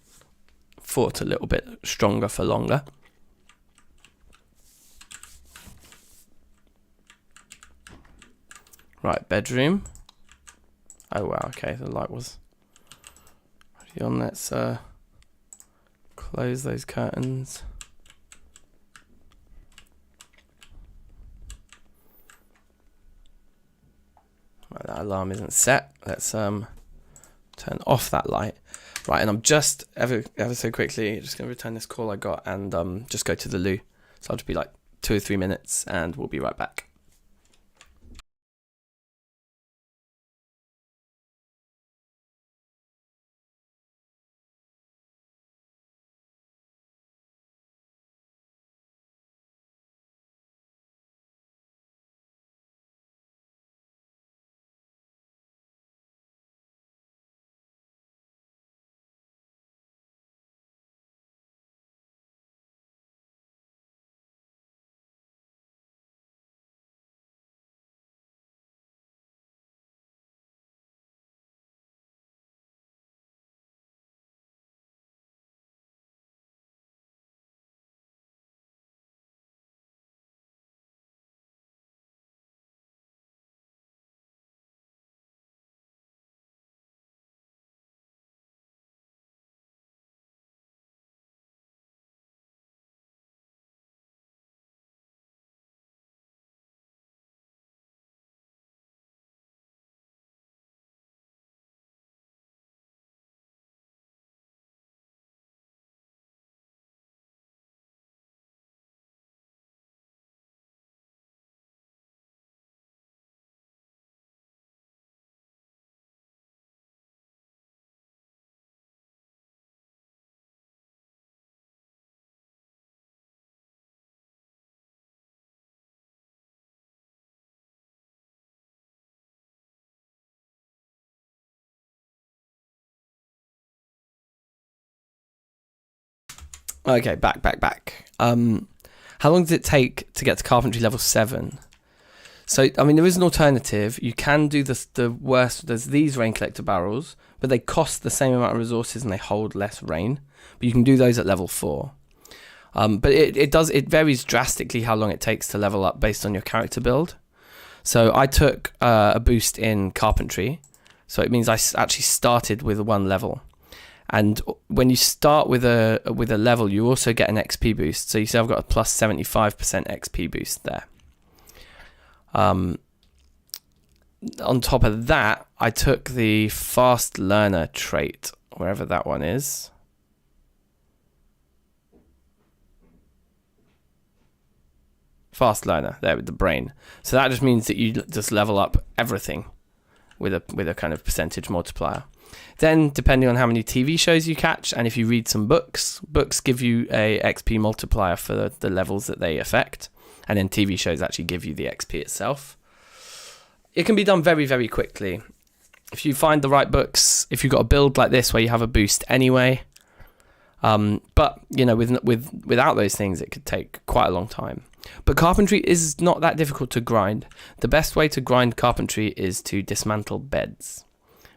fought a little bit stronger for longer. Right, bedroom. Oh wow, okay, the light was already on. Let's close those curtains. Right, that alarm isn't set. Let's turn off that light. Right, and I'm just ever so quickly just going to return this call I got and just go to the loo. So I'll just be like 2 or 3 minutes and we'll be right back. Okay, back. How long does it take to get to carpentry level 7? So, I mean, there is an alternative. You can do the worst. There's these rain collector barrels, but they cost the same amount of resources and they hold less rain. But you can do those at level 4. But it varies drastically how long it takes to level up based on your character build. So I took a boost in carpentry. So it means I actually started with 1 level. And when you start with a level, you also get an XP boost. So you see I've got a plus 75% XP boost there. On top of that, I took the fast learner trait, wherever that one is. Fast learner, there with the brain. So that just means that you just level up everything with a kind of percentage multiplier. Then, depending on how many TV shows you catch, and if you read some books give you a XP multiplier for the levels that they affect. And then TV shows actually give you the XP itself. It can be done very, very quickly. If you find the right books, if you've got a build like this where you have a boost anyway. But, you know, without those things, it could take quite a long time. But carpentry is not that difficult to grind. The best way to grind carpentry is to dismantle beds.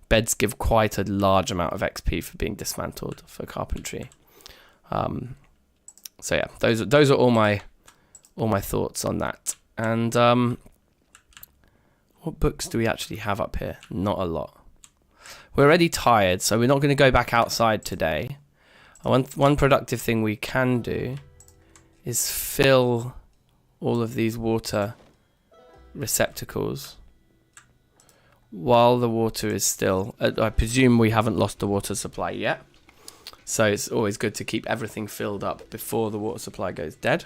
Beds give quite a large amount of XP for being dismantled for carpentry. So yeah, those are all my thoughts on that. And what books do we actually have up here? Not a lot. We're already tired, so we're not going to go back outside today. One productive thing we can do is fill all of these water receptacles while the water is still... I presume we haven't lost the water supply yet. So it's always good to keep everything filled up before the water supply goes dead.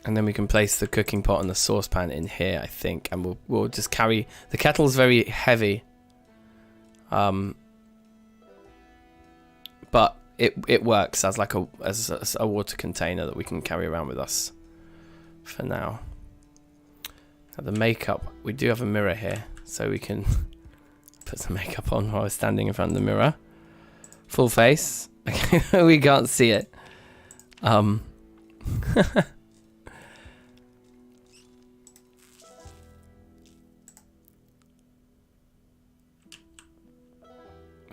And then we can place the cooking pot and the saucepan in here, I think. And we'll just carry... The kettle's very heavy. But it works as like as a water container that we can carry around with us for now. Now the makeup, we do have a mirror here, so we can put some makeup on while we're standing in front of the mirror. Full face. We can't see it.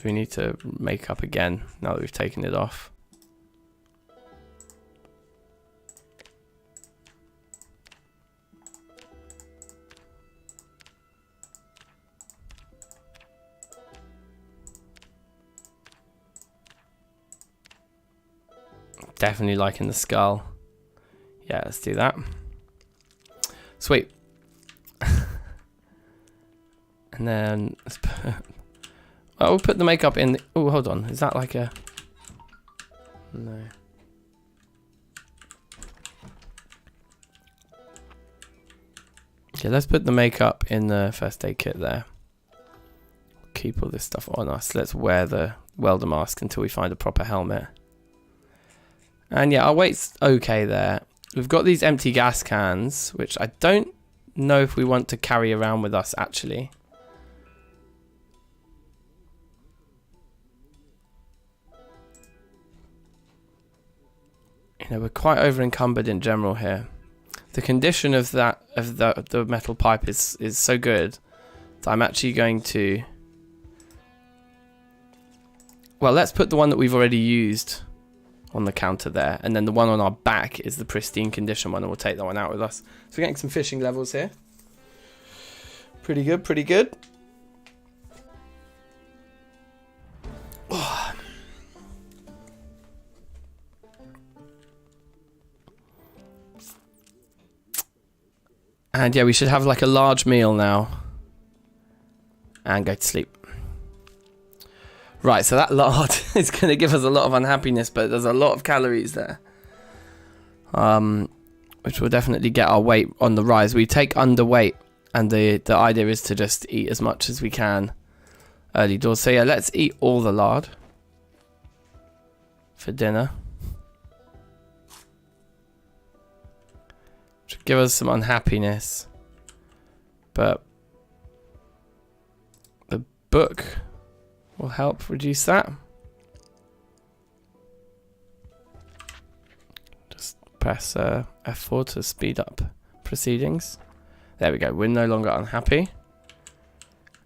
We need to make up again now that we've taken it off. Definitely liking the skull. Yeah, let's do that. Sweet. And then let's put... Oh, we'll put the makeup in. Oh, hold on. Is that like a... No. Okay, let's put the makeup in the first aid kit there. Keep all this stuff on us. Let's wear the welder mask until we find a proper helmet. And yeah, our weight's okay there. We've got these empty gas cans, which I don't know if we want to carry around with us, actually. You know, we're quite over encumbered in general here. The condition of the metal pipe is so good that I'm actually going to... Well, let's put the one that we've already used on the counter there, and then the one on our back is the pristine condition one, and we'll take that one out with us. So we're getting some fishing levels here. Pretty good, pretty good. Oh. And yeah, we should have like a large meal now and go to sleep. Right, so that lard is going to give us a lot of unhappiness, but there's a lot of calories there. Which will definitely get our weight on the rise. We take underweight, and the idea is to just eat as much as we can early doors. So yeah, let's eat all the lard for dinner. Which will give us some unhappiness, but book will help reduce that. Just press F4 to speed up proceedings. There we go. We're no longer unhappy.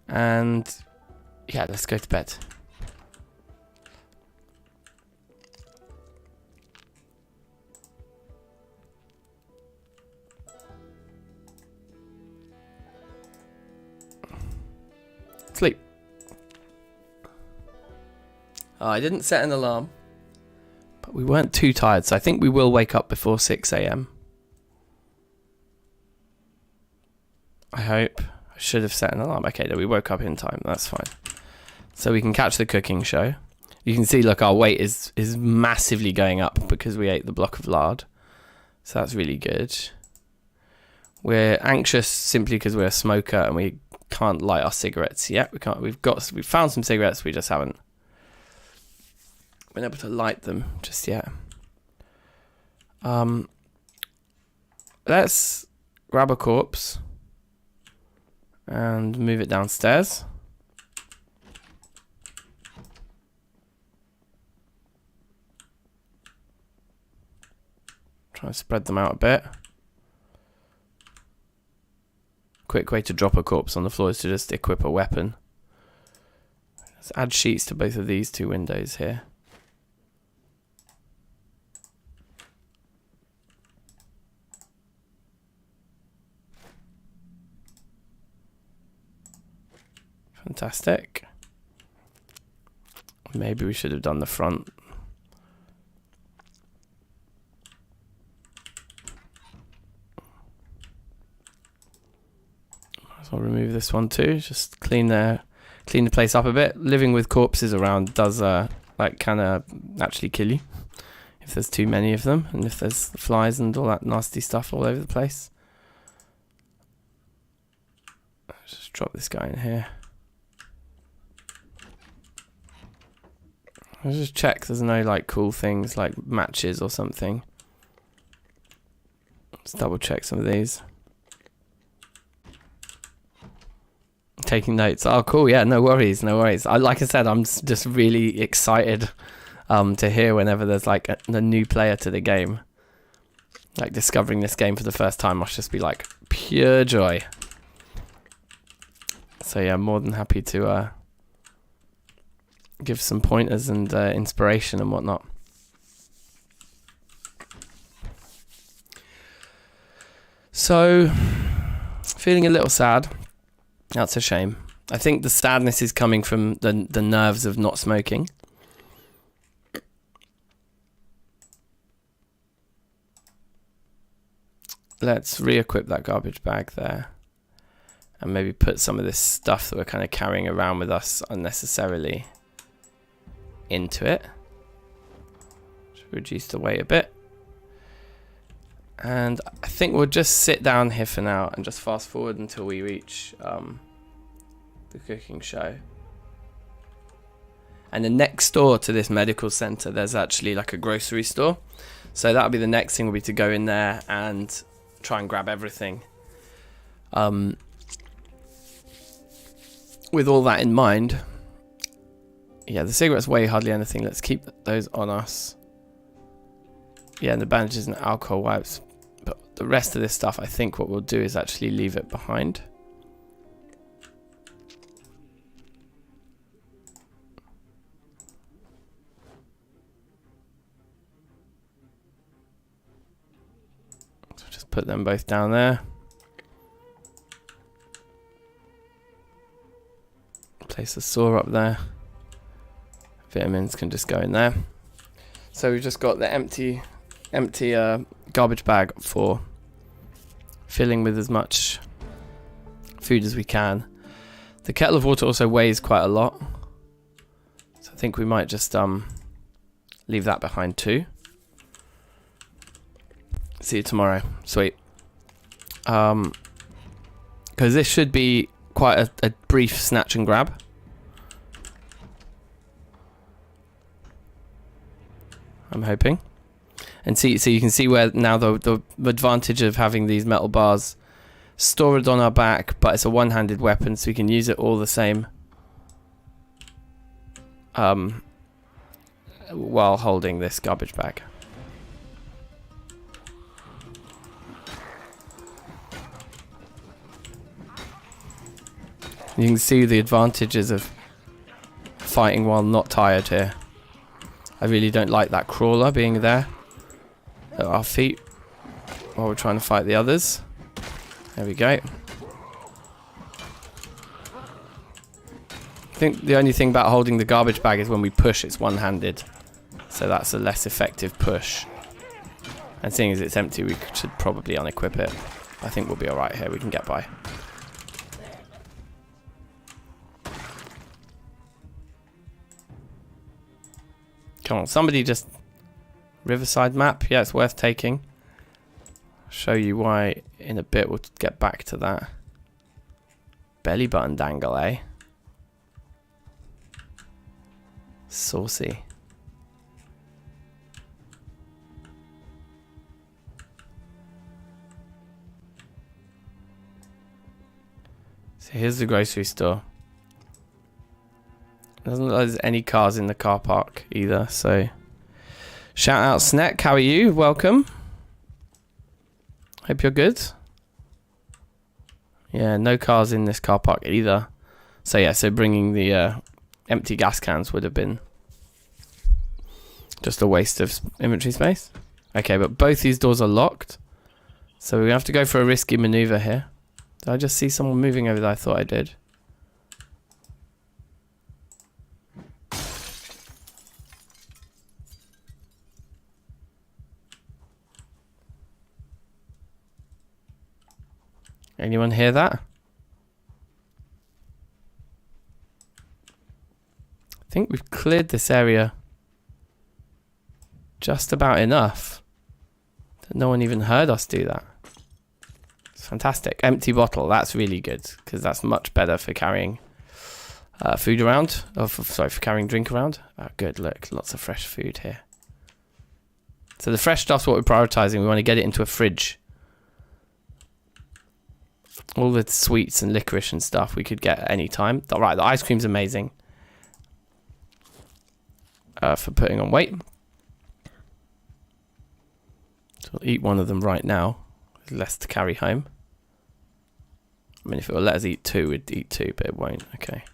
And yeah, let's go to bed. Sleep. Oh, I didn't set an alarm, but we weren't too tired, so I think we will wake up before 6 AM. I hope. I should have set an alarm. Okay, no, we woke up in time. That's fine. So we can catch the cooking show. You can see, look, our weight is massively going up because we ate the block of lard. So that's really good. We're anxious simply because we're a smoker and we can't light our cigarettes yet. We can't. We've found some cigarettes. We just haven't been able to light them just yet. Let's grab a corpse and move it downstairs. Try and spread them out a bit. Quick way to drop a corpse on the floor is to just equip a weapon. Let's add sheets to both of these two windows here. Fantastic. Maybe we should have done the front. So I'll remove this one too. Just clean the place up a bit. Living with corpses around does like kind of actually kill you if there's too many of them, and if there's flies and all that nasty stuff all over the place. Just drop this guy in here. I'll just check there's no like cool things like matches or something. Let's double check some of these. Taking notes. Oh, cool. Yeah, no worries, no worries. Like I said, I'm just really excited to hear whenever there's like a new player to the game. Like discovering this game for the first time must just be like pure joy. So yeah, more than happy to give some pointers and inspiration and whatnot. So, feeling a little sad. That's a shame. I think the sadness is coming from the nerves of not smoking. Let's re-equip that garbage bag there. And maybe put some of this stuff that we're kind of carrying around with us unnecessarily into it. Just reduce the weight a bit. And I think we'll just sit down here for now and just fast forward until we reach the cooking show. And then next door to this medical center, there's actually like a grocery store. So that'll be the next thing, will be to go in there and try and grab everything. With all that in mind, yeah, the cigarettes weigh hardly anything. Let's keep those on us. Yeah, and the bandages and alcohol wipes. But the rest of this stuff, I think what we'll do is actually leave it behind. So just put them both down there. Place the saw up there. Vitamins can just go in there. So we've just got the empty garbage bag for filling with as much food as we can. The kettle of water also weighs quite a lot, so I think we might just leave that behind too. See you tomorrow. Sweet. Because this should be quite a brief snatch and grab. I'm hoping. And see, so you can see where now the advantage of having these metal bars stored on our back, but it's a one-handed weapon, so we can use it all the same while holding this garbage bag. You can see the advantages of fighting while not tired here. I really don't like that crawler being there at our feet while we're trying to fight the others. There we go. I think the only thing about holding the garbage bag is when we push, it's one-handed. So that's a less effective push. And seeing as it's empty, we should probably unequip it. I think we'll be alright here. We can get by. Come on, somebody just... Riverside map? Yeah, it's worth taking. Show you why in a bit. We'll get back to that. Belly button dangle, eh? Saucy. So here's the grocery store. Doesn't look like there's any cars in the car park either, so... Shout out Sneck, how are you? Welcome. Hope you're good. Yeah, no cars in this car park either. So yeah, so bringing the empty gas cans would have been just a waste of inventory space. Okay, but both these doors are locked. So we're going to have to go for a risky maneuver here. Did I just see someone moving over there? I thought I did. Anyone hear that? I think we've cleared this area just about enough that no one even heard us do that. It's fantastic. Empty bottle, that's really good because that's much better for carrying food around. Oh, sorry, for carrying drink around. Oh, good, look, lots of fresh food here. So the fresh stuff's what we're prioritizing. We want to get it into a fridge. All the sweets and licorice and stuff we could get at any time. Right, the ice cream's amazing for putting on weight. So we'll eat one of them right now. There's less to carry home. I mean, if it will let us eat two, we'd eat two, but it won't. Okay.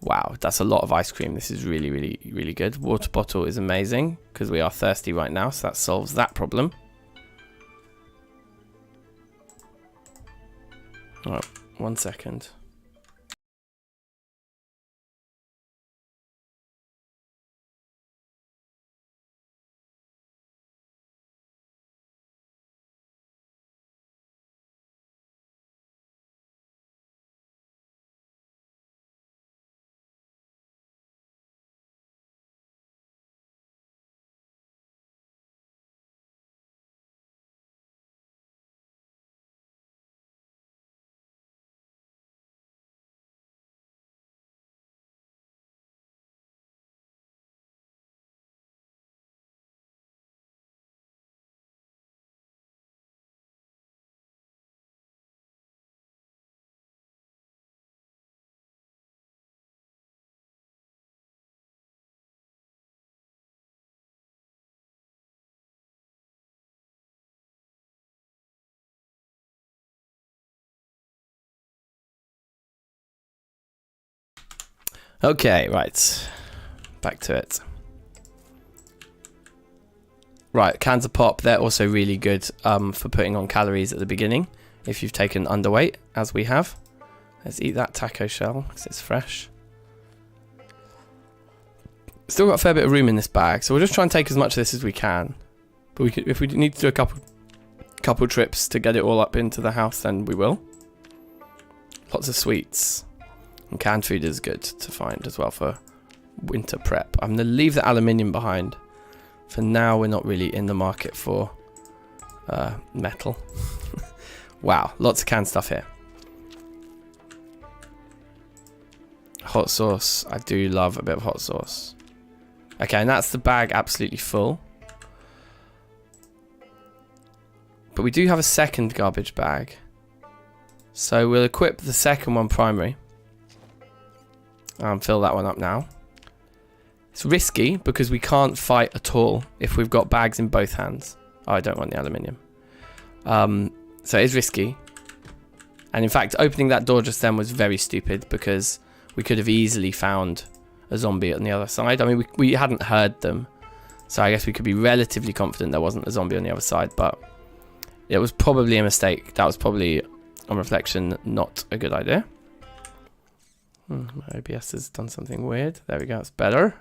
Wow, that's a lot of ice cream. This is really, really, really good. Water bottle is amazing because we are thirsty right now, so that solves that problem. Alright, 1 second. Okay, right. Back to it. Right, cans of pop, they're also really good for putting on calories at the beginning if you've taken underweight, as we have. Let's eat that taco shell because it's fresh. Still got a fair bit of room in this bag, so we'll just try and take as much of this as we can. But we could, if we need to do a couple trips to get it all up into the house, then we will. Lots of sweets. And canned food is good to find as well for winter prep. I'm going to leave the aluminium behind. For now, we're not really in the market for metal. Wow, lots of canned stuff here. Hot sauce. I do love a bit of hot sauce. Okay, and that's the bag absolutely full. But we do have a second garbage bag. So we'll equip the second one primary. Fill that one up now. It's risky because we can't fight at all if we've got bags in both hands. Oh, I don't want the aluminium. So it is risky. And in fact, opening that door just then was very stupid because we could have easily found a zombie on the other side. I mean, we hadn't heard them. So I guess we could be relatively confident there wasn't a zombie on the other side. But it was probably a mistake. That was probably, on reflection, not a good idea. My OBS has done something weird. There we go. It's better.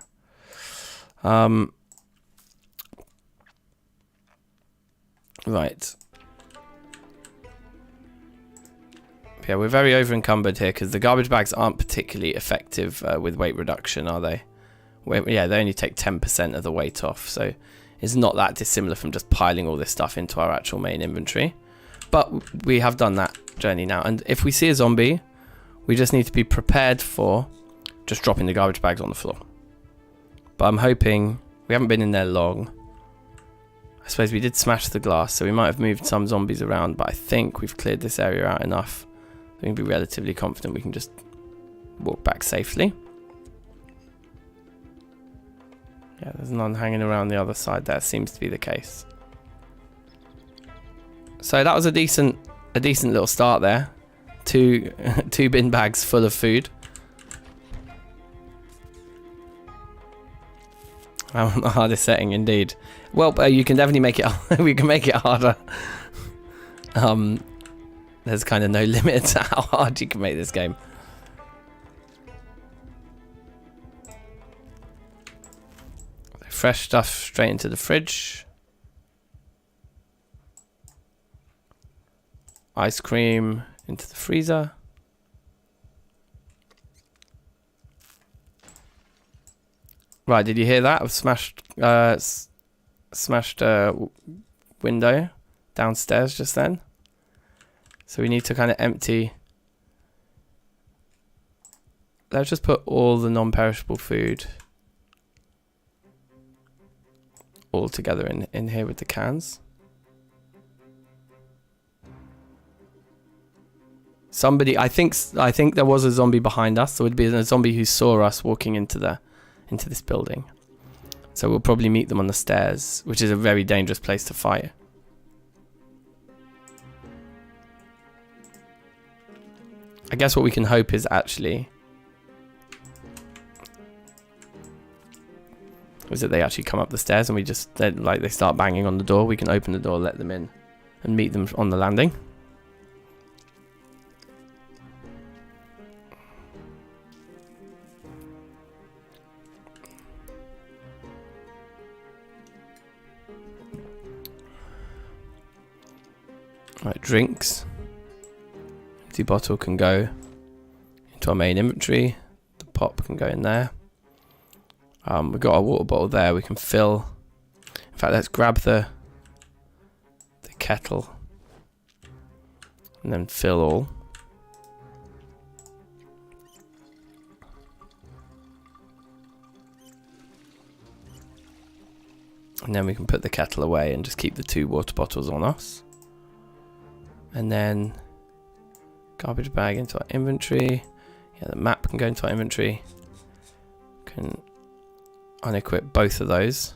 Right. Yeah, we're very over encumbered here because the garbage bags aren't particularly effective with weight reduction, are they? Yeah, they only take 10% of the weight off, so it's not that dissimilar from just piling all this stuff into our actual main inventory. But we have done that journey now, and if we see a zombie, we just need to be prepared for just dropping the garbage bags on the floor. But I'm hoping, we haven't been in there long. I suppose we did smash the glass, so we might have moved some zombies around, but I think we've cleared this area out enough. We can be relatively confident we can just walk back safely. Yeah, there's none hanging around the other side there, seems to be the case. So that was a decent little start there. Two bin bags full of food. The hardest setting indeed. Well, you can definitely make it. We can make it harder. There's kind of no limit to how hard you can make this game. Fresh stuff straight into the fridge. Ice cream into the freezer. Right, did you hear that? I've smashed window downstairs just then. So we need to kind of empty. Let's just put all the non-perishable food all together in here with the cans. Somebody, I think there was a zombie behind us. So it would be a zombie who saw us walking into this building. So we'll probably meet them on the stairs, which is a very dangerous place to fight. I guess what we can hope is actually that they actually come up the stairs and they start banging on the door. We can open the door, let them in, and meet them on the landing. Right, drinks. Empty bottle can go into our main inventory. The pop can go in there. We've got our water bottle there. We can fill. In fact, let's grab the kettle and then fill all. And then we can put the kettle away and just keep the 2 water bottles on us. And then garbage bag into our inventory. Yeah, the map can go into our inventory. Can unequip both of those.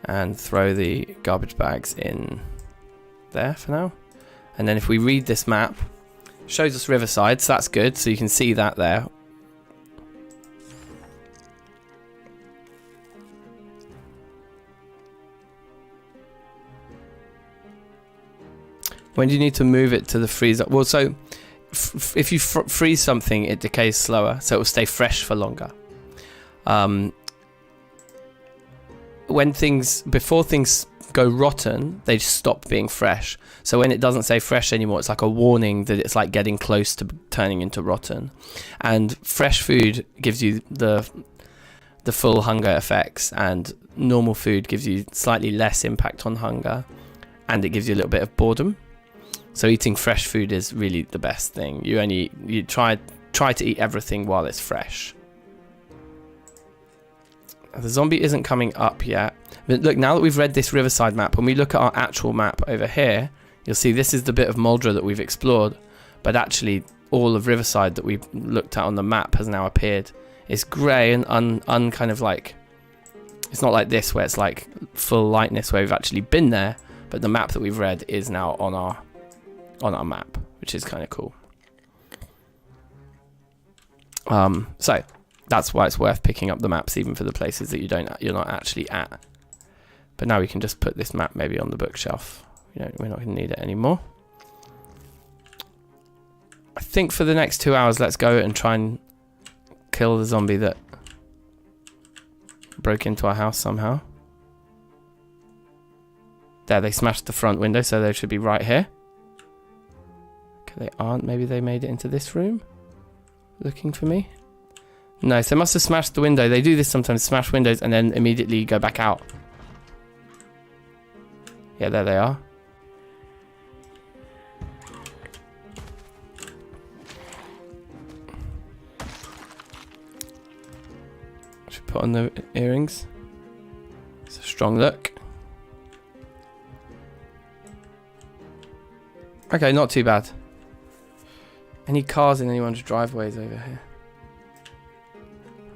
And throw the garbage bags in there for now. And then if we read this map, it shows us Riverside, so that's good. So you can see that there. When do you need to move it to the freezer? Well, so if you freeze something, it decays slower, so it will stay fresh for longer. Before things go rotten, they stop being fresh. So when it doesn't say fresh anymore, it's like a warning that it's like getting close to turning into rotten. And fresh food gives you the full hunger effects, and normal food gives you slightly less impact on hunger, and it gives you a little bit of boredom. So eating fresh food is really the best thing. You try to eat everything while it's fresh. The zombie isn't coming up yet. But look, now that we've read this Riverside map, when we look at our actual map over here, you'll see this is the bit of Muldra that we've explored. But actually, all of Riverside that we looked at on the map has now appeared. It's grey and kind of like, it's not like this where it's like full lightness where we've actually been there, but the map that we've read is now on our map, which is kind of cool. So that's why it's worth picking up the maps even for the places that you're not actually at. But now we can just put this map maybe on the bookshelf. We're not going to need it anymore. I think for the next 2 hours, let's go and try and kill the zombie that broke into our house somehow. There, they smashed the front window, so they should be right here. Okay, they aren't. Maybe they made it into this room? Looking for me? No, so they must have smashed the window. They do this sometimes, smash windows and then immediately go back out. Yeah, there they are. Should put on the earrings. It's a strong look. Okay, not too bad. Any cars in anyone's driveways over here?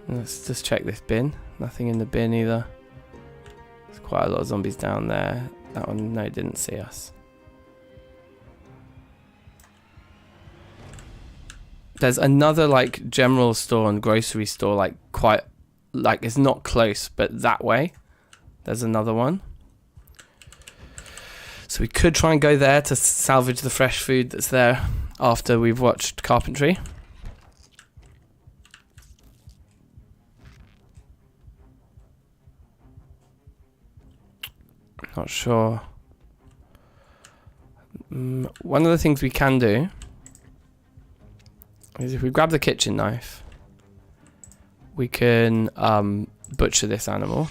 Let's just check this bin. Nothing in the bin either. There's quite a lot of zombies down there. That one, no, didn't see us. There's another like general store and grocery store, like quite, like it's not close, but that way. There's another one. So we could try and go there to salvage the fresh food that's there after we've watched carpentry. Not sure. One of the things we can do is if we grab the kitchen knife, we can butcher this animal.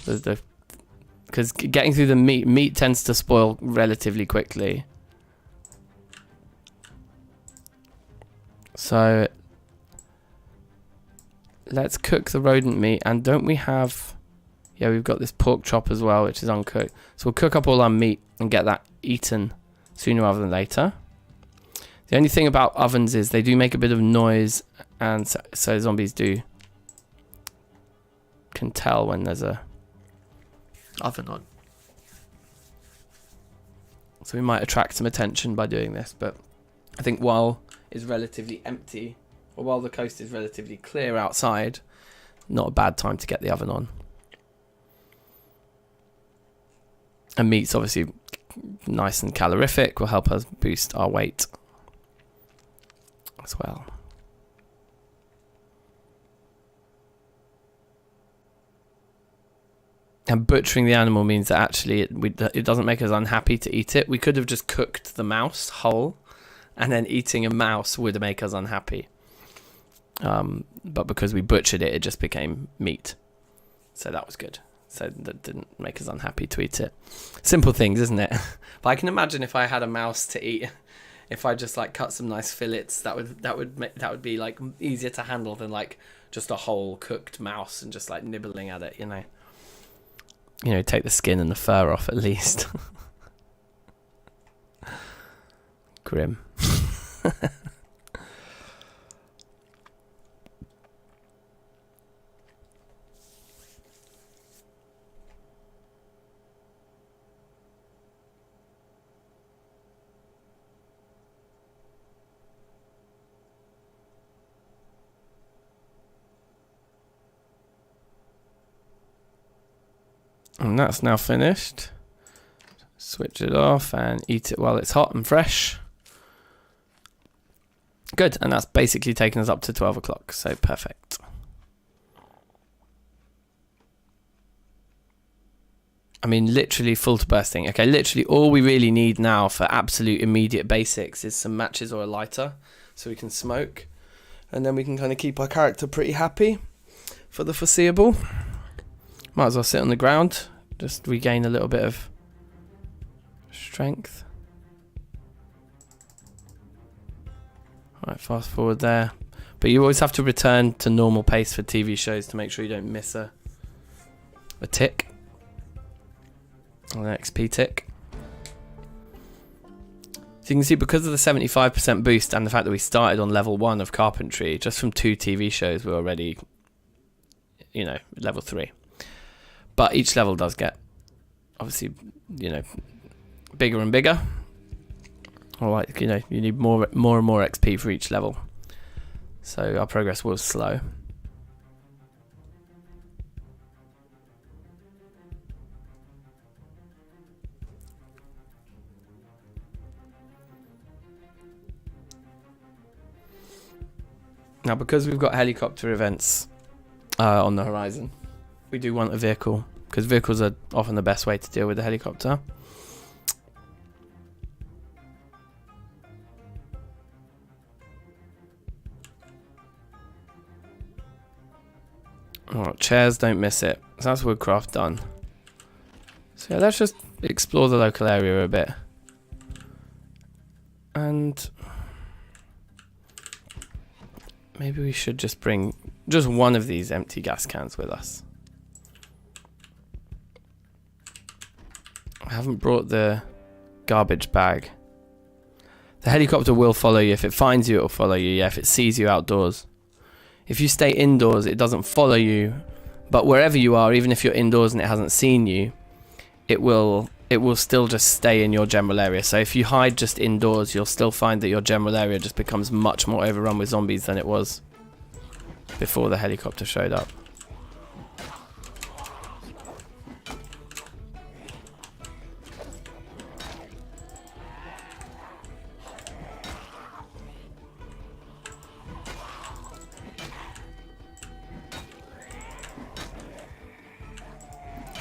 Because getting through the meat tends to spoil relatively quickly. So let's cook the rodent meat. And don't we have... Yeah, we've got this pork chop as well, which is uncooked. So we'll cook up all our meat and get that eaten sooner rather than later. The only thing about ovens is they do make a bit of noise, and so zombies can tell when there's a oven on. So we might attract some attention by doing this, but I think while it's relatively empty, or while the coast is relatively clear outside, not a bad time to get the oven on. And meat's obviously nice and calorific, will help us boost our weight as well. And butchering the animal means that actually it doesn't make us unhappy to eat it. We could have just cooked the mouse whole, and then eating a mouse would make us unhappy. But because we butchered it, it just became meat. So that was good. So that didn't make us unhappy to eat it. Simple things, isn't it? But I can imagine if I had a mouse to eat, if I just like cut some nice fillets, that would be like easier to handle than like just a whole cooked mouse and just like nibbling at it, you know, take the skin and the fur off at least. Grim. And that's now finished. Switch it off and eat it while it's hot and fresh. Good, and that's basically taken us up to 12 o'clock, so perfect. I mean, literally full to bursting. Okay, literally all we really need now for absolute immediate basics is some matches or a lighter, so we can smoke. And then we can kind of keep our character pretty happy for the foreseeable. Might as well sit on the ground, just regain a little bit of strength. Right, fast forward there. But you always have to return to normal pace for TV shows to make sure you don't miss a tick. Or an XP tick. So you can see, because of the 75% boost and the fact that we started on level 1 of carpentry, just from 2 TV shows, we're already, you know, level 3. But each level does get, obviously, you know, bigger and bigger. Or like, you know, you need more and more XP for each level. So our progress was slow. Now, because we've got helicopter events on the horizon, we do want a vehicle, because vehicles are often the best way to deal with the helicopter. Alright, chairs, don't miss it. So that's woodcraft done. So yeah, let's just explore the local area a bit. And maybe we should just bring just one of these empty gas cans with us. I haven't brought the garbage bag. The helicopter will follow you. If it finds you, it will follow you. Yeah, if it sees you outdoors. If you stay indoors, it doesn't follow you. But wherever you are, even if you're indoors and it hasn't seen you, it will still just stay in your general area. So if you hide just indoors, you'll still find that your general area just becomes much more overrun with zombies than it was before the helicopter showed up.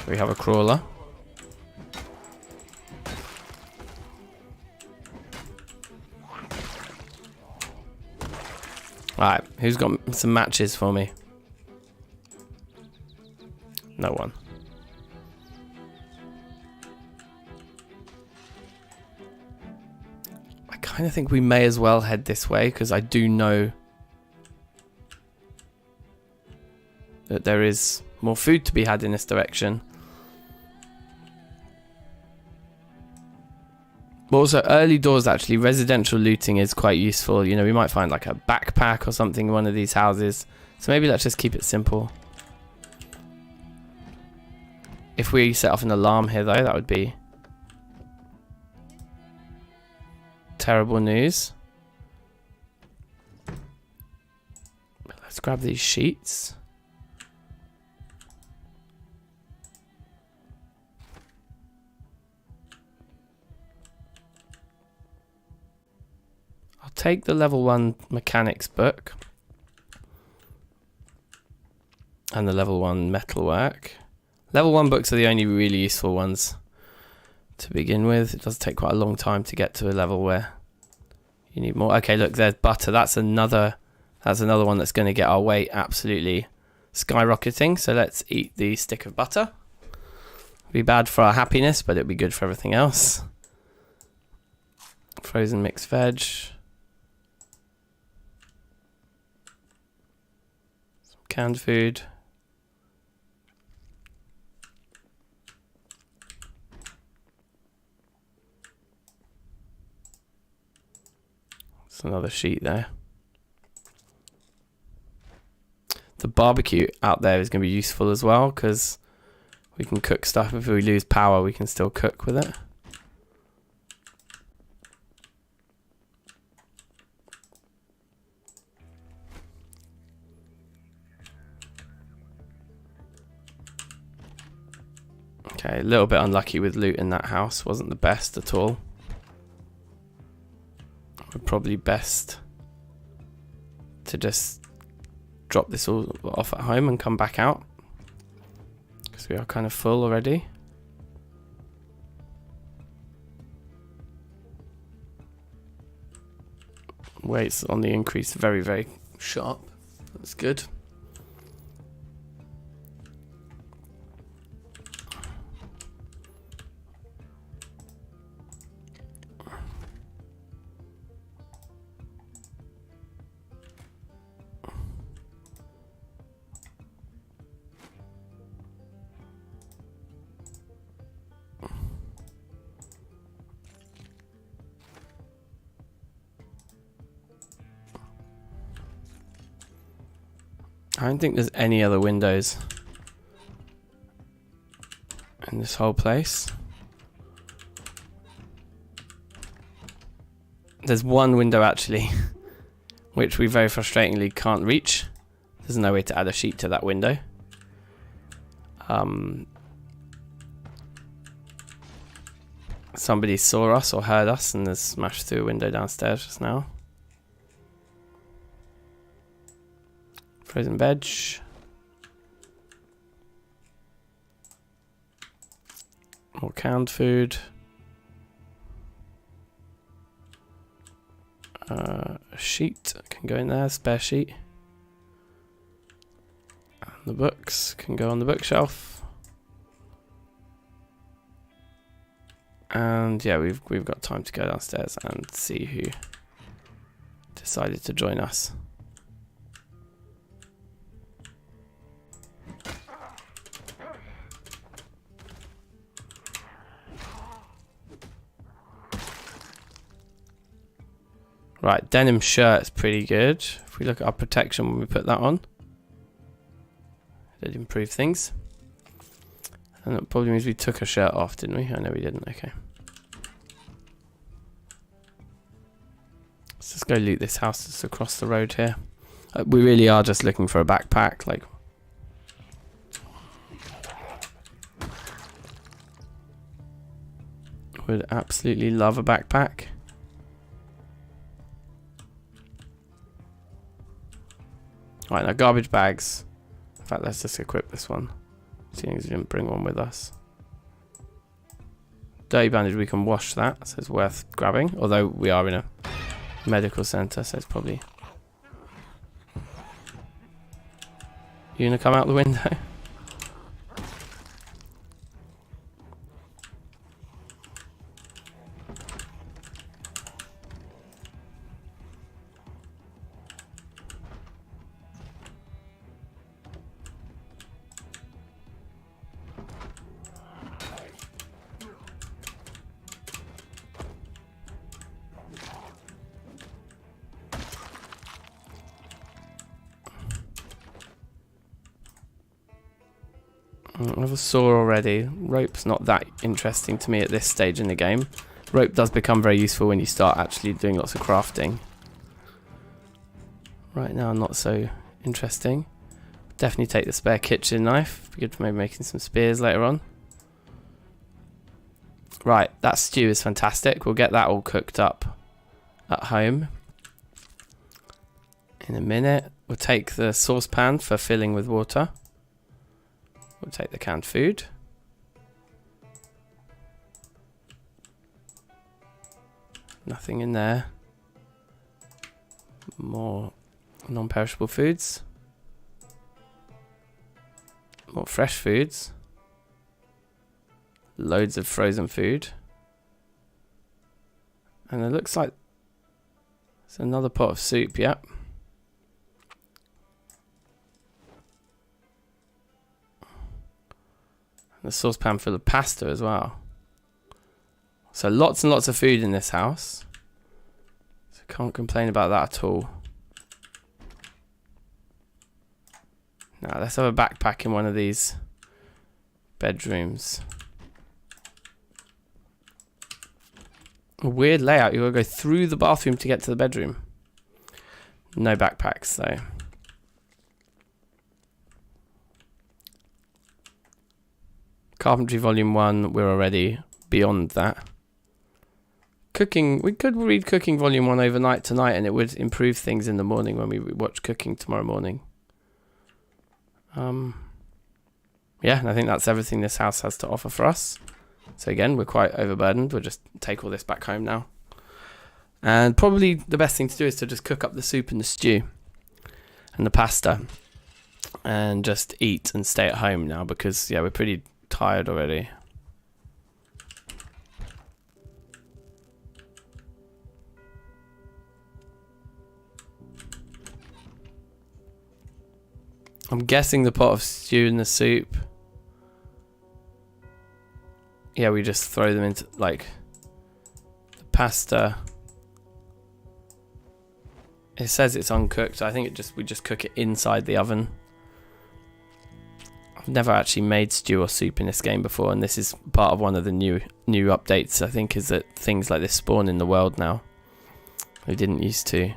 We have a crawler. Alright, who's got some matches for me? No one. I kind of think we may as well head this way, because I do know that there is more food to be had in this direction. But also, early doors, actually, residential looting is quite useful. You know, we might find like a backpack or something in one of these houses. So maybe let's just keep it simple. If we set off an alarm here, though, that would be terrible news. Let's grab these sheets. Take the level 1 mechanics book and the level 1 metalwork. Level 1 books are the only really useful ones to begin with. It does take quite a long time to get to a level where you need more. Okay, look, there's butter. That's another one that's going to get our weight absolutely skyrocketing. So let's eat the stick of butter. It'll be bad for our happiness, but it'll be good for everything else. Frozen mixed veg. Canned food. That's another sheet there. The barbecue out there is going to be useful as well, because we can cook stuff. If we lose power, we can still cook with it. Okay, a little bit unlucky with loot in that house. Wasn't the best at all. We're probably best to just drop this all off at home and come back out, because we are kind of full already. Weight's on the increase very, very sharp. That's good. I don't think there's any other windows in this whole place. There's one window actually, which we very frustratingly can't reach. There's no way to add a sheet to that window. Somebody saw us or heard us and has smashed through a window downstairs just now. Frozen veg. More canned food. A sheet can go in there, spare sheet. And the books can go on the bookshelf. And yeah, we've got time to go downstairs and see who decided to join us. Right, denim shirt is pretty good. If we look at our protection when we put that on, it did improve things. And that probably means we took a shirt off, didn't we? I know we didn't, okay. Let's just go loot this house that's across the road here. We really are just looking for a backpack, like. Would absolutely love a backpack. Right, now garbage bags. In fact, let's just equip this one, seeing as we didn't bring one with us. Dirty bandage, we can wash that, so it's worth grabbing. Although we are in a medical centre, so it's probably... You gonna come out the window? I have a saw already. Rope's not that interesting to me at this stage in the game. Rope does become very useful when you start actually doing lots of crafting. Right now, not so interesting. Definitely take the spare kitchen knife. Be good for maybe making some spears later on. Right, that stew is fantastic. We'll get that all cooked up at home in a minute. We'll take the saucepan for filling with water. We'll take the canned food. Nothing in there. More non-perishable foods. More fresh foods. Loads of frozen food. And it looks like there's another pot of soup, yep. The saucepan full of pasta as well. So lots and lots of food in this house. So can't complain about that at all. Now let's have a backpack in one of these bedrooms. A weird layout. You've got to go through the bathroom to get to the bedroom. No backpacks though. Carpentry Volume 1, we're already beyond that. Cooking, we could read Cooking Volume 1 overnight tonight and it would improve things in the morning when we watch Cooking tomorrow morning. Yeah, and I think that's everything this house has to offer for us. So again, we're quite overburdened. We'll just take all this back home now. And probably the best thing to do is to just cook up the soup and the stew and the pasta and just eat and stay at home now because, yeah, we're pretty tired already. I'm guessing the pot of stew and the soup. Yeah, we just throw them into like the pasta. It says it's uncooked. I think we just cook it inside the oven I've never actually made stew or soup in this game before, and this is part of one of the new updates, I think, is that things like this spawn in the world now. We didn't used to.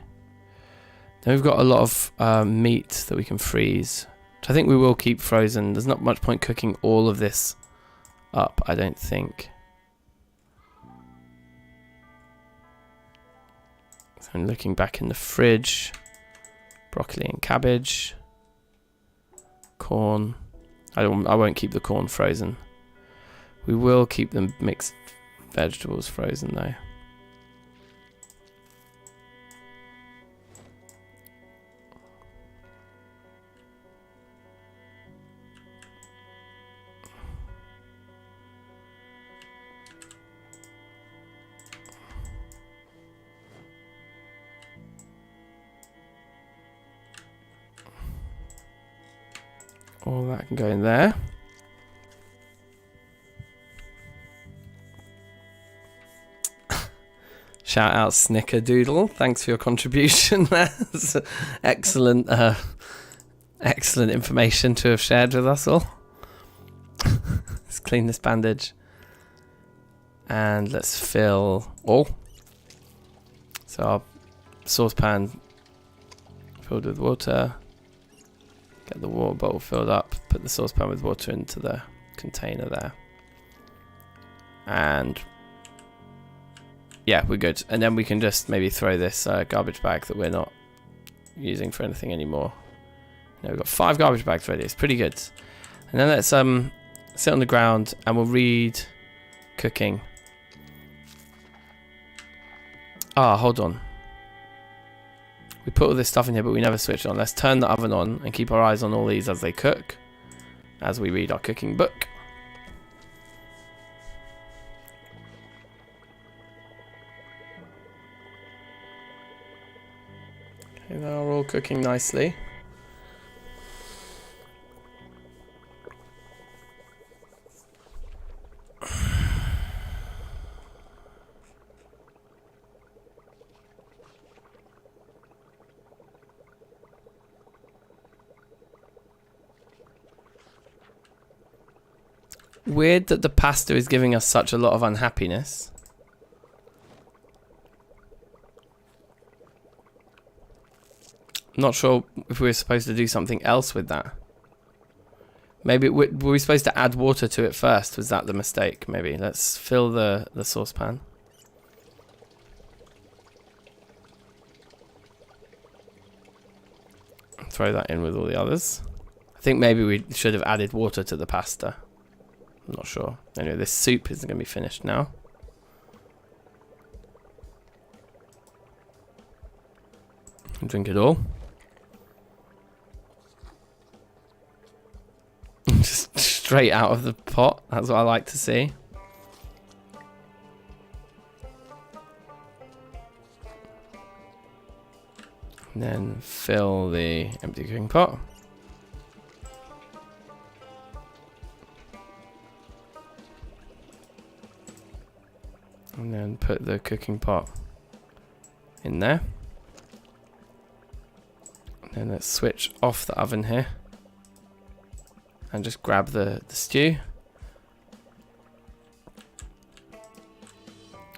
Then we've got a lot of meat that we can freeze, which I think we will keep frozen. There's not much point cooking all of this up, I don't think. So I'm looking back in the fridge. Broccoli and cabbage. Corn. I won't keep the corn frozen. We will keep the mixed vegetables frozen though. All that can go in there. Shout out Snickerdoodle. Thanks for your contribution there. Excellent, excellent information to have shared with us all. Let's clean this bandage. And let's fill all. So our saucepan filled with water. Get the water bottle filled up, put the saucepan with water into the container there. And yeah, we're good. And then we can just maybe throw this garbage bag that we're not using for anything anymore. Now we've got 5 garbage bags ready. It's pretty good. And then let's sit on the ground and we'll read cooking. Ah, hold on. We put all this stuff in here, but we never switch it on. Let's turn the oven on and keep our eyes on all these as they cook, as we read our cooking book. Okay, they're all cooking nicely. Weird that the pasta is giving us such a lot of unhappiness. I'm not sure if we were supposed to do something else with that. Maybe were we supposed to add water to it first? Was that the mistake? Maybe. Let's fill the saucepan. Throw that in with all the others. I think maybe we should have added water to the pasta. I'm not sure. Anyway, this soup isn't going to be finished now. Drink it all. Just straight out of the pot. That's what I like to see. And then fill the empty cooking pot. And then put the cooking pot in there. And then let's switch off the oven here. And just grab the stew.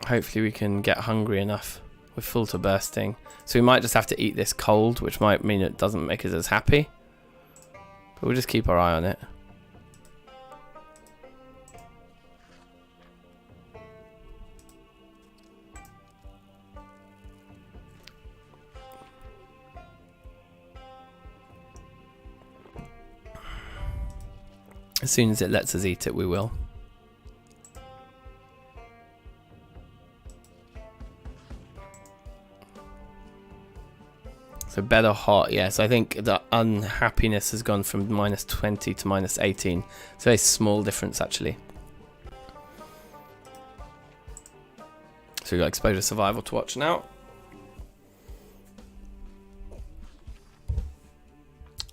Hopefully we can get hungry enough. We're full to bursting. So we might just have to eat this cold, which might mean it doesn't make us as happy. But we'll just keep our eye on it. As soon as it lets us eat it, we will. So better hot, yes. I think the unhappiness has gone from -20 to -18. It's a very small difference, actually. So we've got exposure survival to watch now.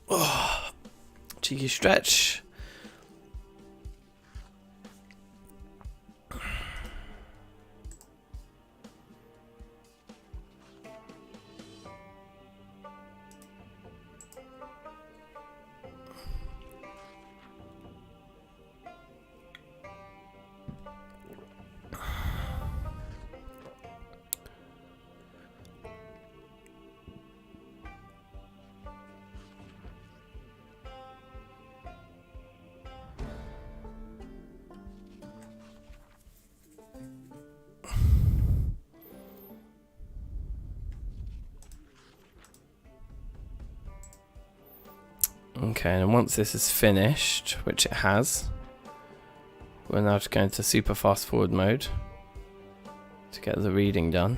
Oh, cheeky stretch. Okay, and once this is finished, which it has, we're now just going to super fast forward mode to get the reading done.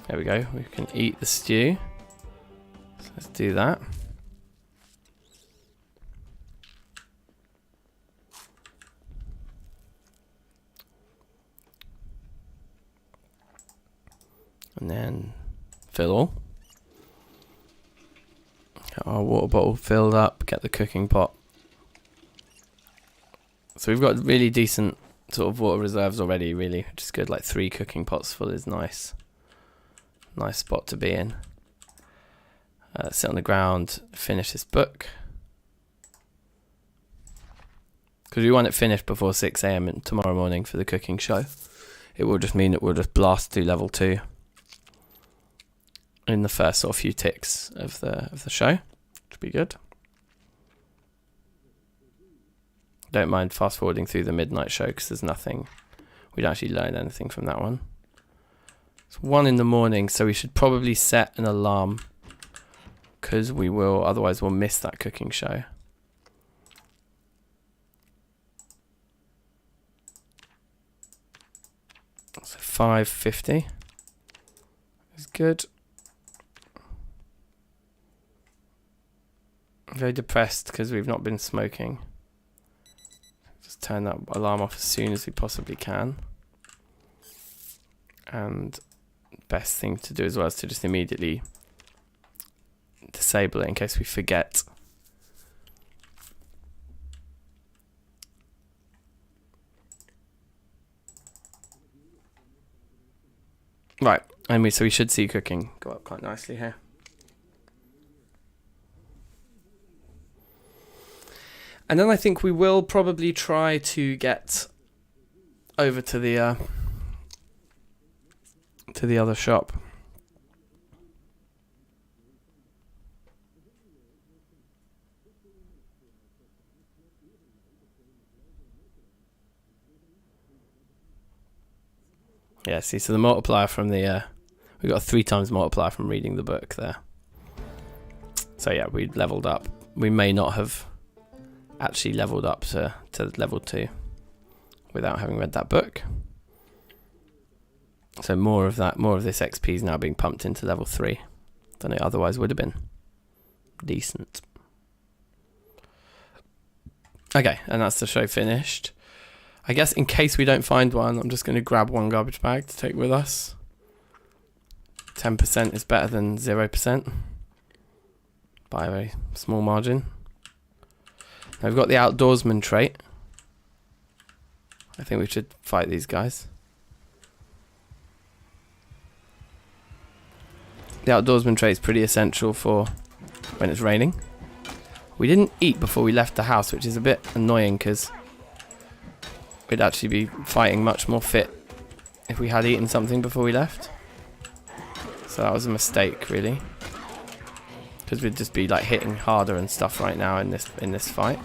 There we go, we can eat the stew. So let's do that. And then fill all. Get our water bottle filled up, get the cooking pot. So we've got really decent sort of water reserves already, really, which is good. Like 3 cooking pots full is nice. Nice spot to be in. Sit on the ground, finish this book. Because we want it finished before 6 AM tomorrow morning for the cooking show. It will just mean that we'll just blast through level 2 in the first sort of few ticks of the show, which would be good. Don't mind fast forwarding through the midnight show because there's nothing, we don't actually learn anything from that one. It's 1 in the morning, so we should probably set an alarm because we will, otherwise we'll miss that cooking show. So 5:50 is good. I'm very depressed because we've not been smoking. Just turn that alarm off as soon as we possibly can. And best thing to do as well is to just immediately disable it in case we forget. Right, and so we should see cooking go up quite nicely here. And then I think we will probably try to get over to the other shop. Yeah, see, so the multiplier from the we got a 3 times multiplier from reading the book there. So yeah, we leveled up. We may not have actually leveled up to level 2 without having read that book. So more of this XP is now being pumped into level 3 than it otherwise would have been. Decent. Okay, and that's the show finished. I guess in case we don't find one, I'm just going to grab 1 garbage bag to take with us. 10% is better than 0% by a very small margin. Now we've got the outdoorsman trait. I think we should fight these guys. The outdoorsman trait is pretty essential for when it's raining. We didn't eat before we left the house, which is a bit annoying because we'd actually be fighting much more fit if we had eaten something before we left. So that was a mistake, really, because we'd just be like hitting harder and stuff right now in this fight.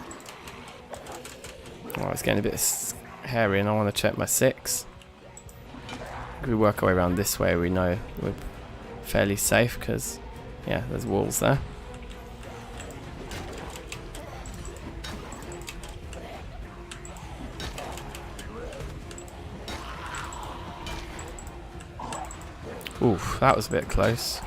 Oh, it's getting a bit hairy, and I want to check my 6. If we work our way around this way, we know we're fairly safe because, yeah, there's walls there. Oof, that was a bit close.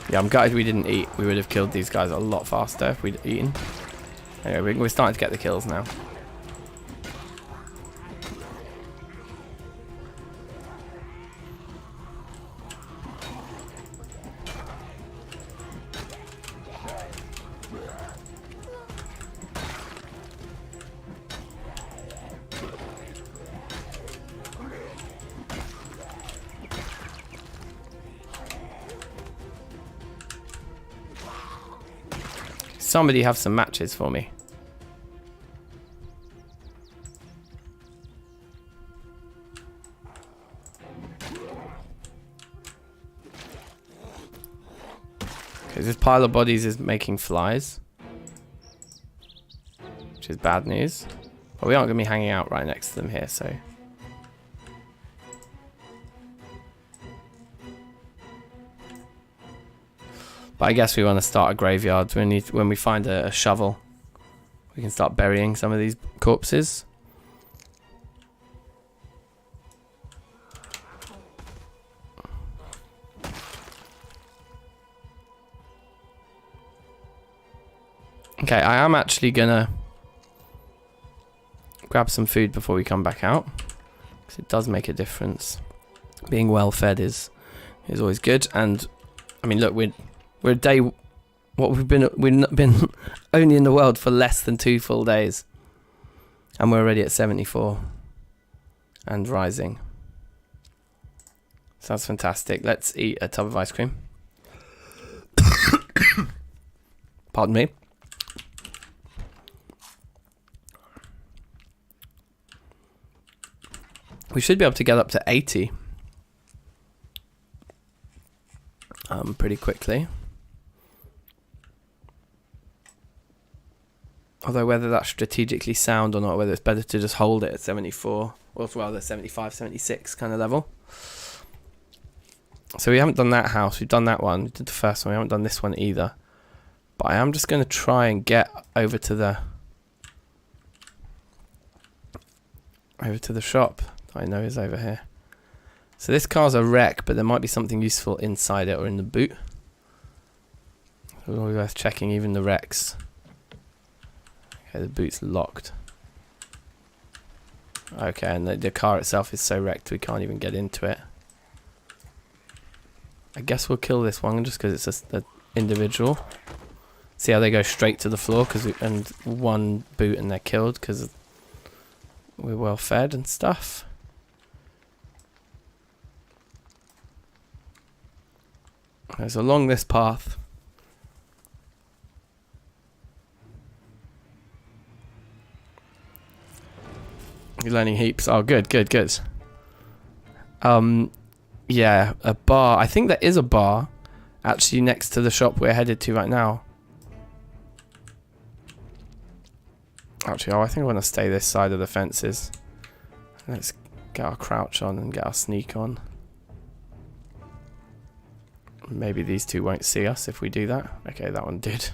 Yeah, I'm gutted we didn't eat. We would have killed these guys a lot faster if we'd eaten. Anyway, we're starting to get the kills now. Somebody have some matches for me. Okay, this pile of bodies is making flies, which is bad news. But we aren't going to be hanging out right next to them here, so... But I guess we want to start a graveyard. When we find a shovel, we can start burying some of these corpses. Okay, I am actually gonna grab some food before we come back out, because it does make a difference. Being well fed is always good. And I mean, look, we're a day. We've been only in the world for less than 2 full days, and we're already at 74 and rising. So that's fantastic. Let's eat a tub of ice cream. Pardon me. We should be able to get up to 80 pretty quickly. Although whether that's strategically sound or not, whether it's better to just hold it at 74 or rather 75, 76 kind of level. So we haven't done that house. We've done that one. We did the first one. We haven't done this one either. But I am just going to try and get over to the shop. I know is over here. So this car's a wreck, but there might be something useful inside it or in the boot. So it'll be worth checking even the wrecks. Okay, the boot's locked. Okay, and the car itself is so wrecked we can't even get into it. I guess we'll kill this one just because it's an individual. See how they go straight to the floor and one boot and they're killed because we're well fed and stuff. So along this path, you're learning heaps. Oh, good. Yeah, a bar. I think there is a bar actually next to the shop we're headed to right now. Actually, I think I want to stay this side of the fences. Let's get our crouch on and get our sneak on. Maybe these two won't see us if we do that. Okay, that one did.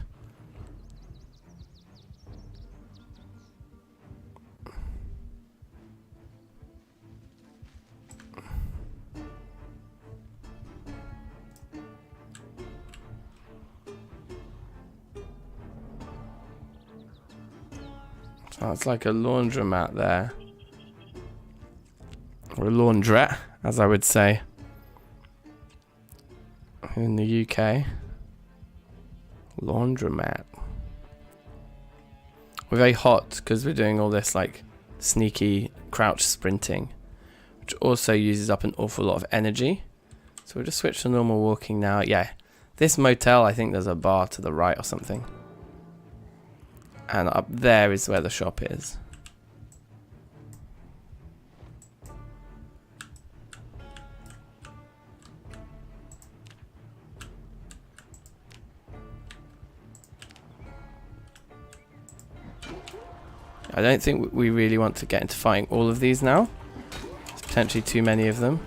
So it's like a laundromat there. Or a laundrette, as I would say. In the UK, laundromat. We're very hot because we're doing all this like sneaky crouch sprinting, which also uses up an awful lot of energy. So we'll just switch to normal walking now. Yeah, this motel, I think there's a bar to the right or something, and up there is where the shop is. I don't think we really want to get into fighting all of these now. There's potentially too many of them.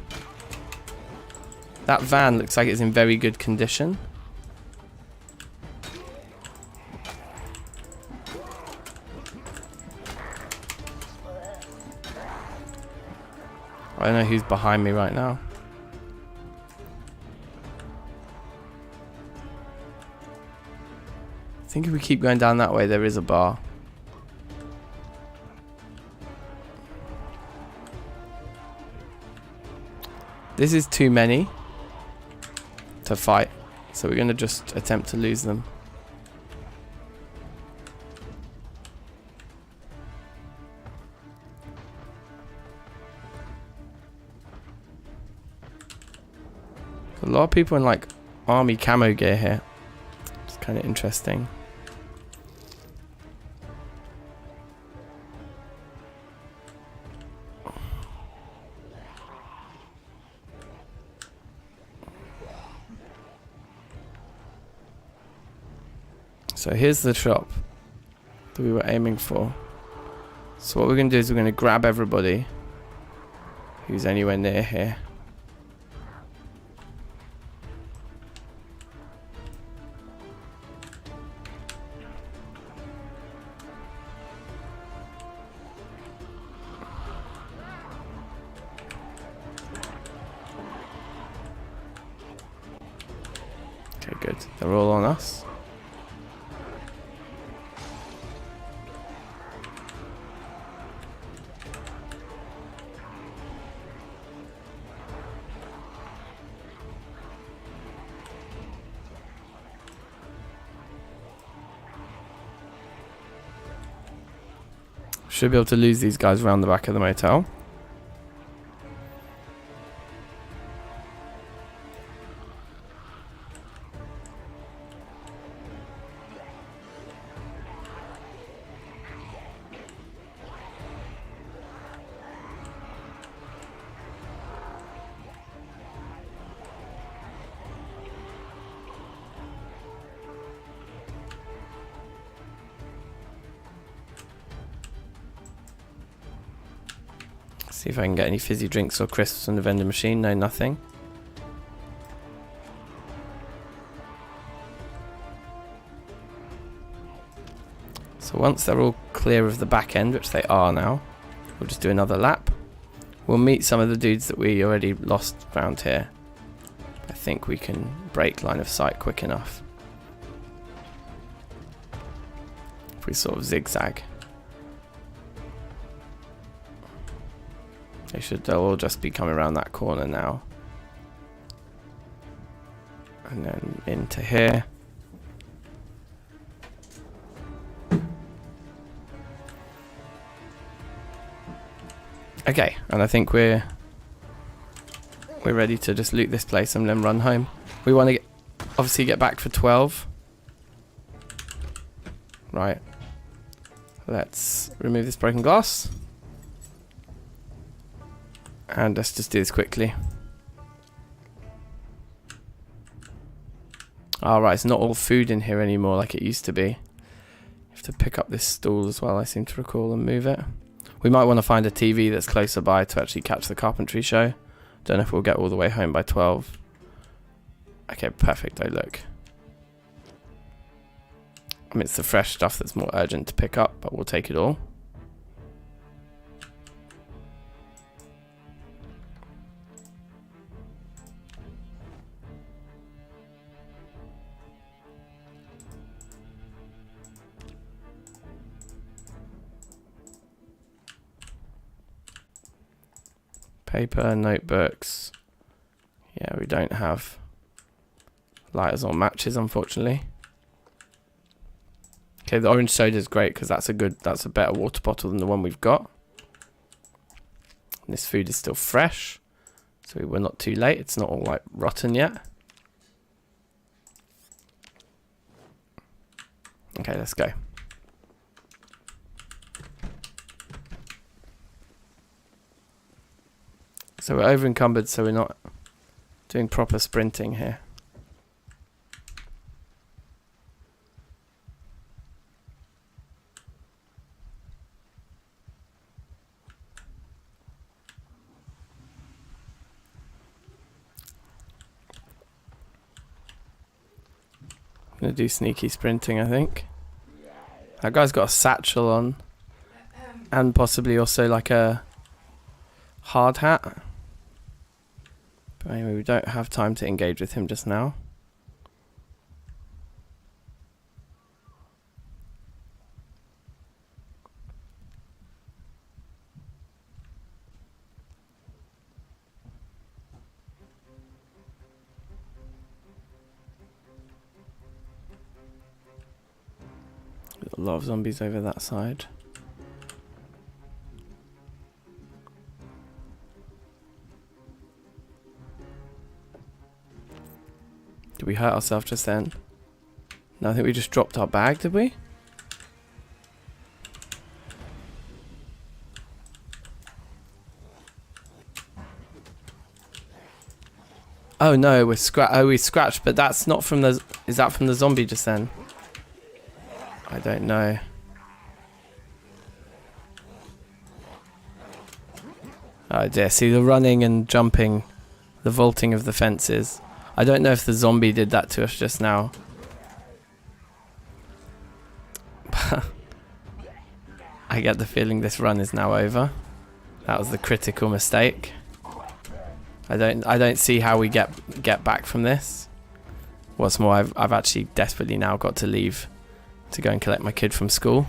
That van looks like it's in very good condition. I don't know who's behind me right now. I think if we keep going down that way, there is a bar. This is too many to fight, so we're going to just attempt to lose them. A lot of people in like army camo gear here. It's kind of interesting. So here's the shop that we were aiming for. So what we're going to do is we're going to grab everybody who's anywhere near here. Okay, good. They're all on us. Should be able to lose these guys around the back of the motel. See if I can get any fizzy drinks or crisps from the vending machine. No, nothing. So once they're all clear of the back end, which they are now, we'll just do another lap. We'll meet some of the dudes that we already lost around here. I think we can break line of sight quick enough. If we sort of zigzag. They'll all just be coming around that corner now. And then into here. Okay, and I think we're ready to just loot this place and then run home. We want to obviously get back for 12. Right. Let's remove this broken glass. And let's just do this quickly. Alright, it's not all food in here anymore like it used to be. You have to pick up this stool as well, I seem to recall, and move it. We might want to find a TV that's closer by to actually catch the carpentry show. Don't know if we'll get all the way home by 12. Okay, perfect, oh look. I mean, it's the fresh stuff that's more urgent to pick up, but we'll take it all. Paper, notebooks. Yeah, we don't have lighters or matches, unfortunately. Okay, the orange soda is great because that's a better water bottle than the one we've got. And this food is still fresh, so we're not too late. It's not all like rotten yet. Okay, let's go. So we're over encumbered, so we're not doing proper sprinting here. I'm gonna do sneaky sprinting, I think. That guy's got a satchel on, and possibly also like a hard hat. But anyway, we don't have time to engage with him just now. Got a lot of zombies over that side. Did we hurt ourselves just then? No, I think we just dropped our bag, did we? Oh no, we scratched, but that's not from the... Is that from the zombie just then? I don't know. Oh dear, see the running and jumping, the vaulting of the fences. I don't know if the zombie did that to us just now. I get the feeling this run is now over. That was the critical mistake. I don't see how we get back from this. What's more, I've actually desperately now got to leave to go and collect my kid from school.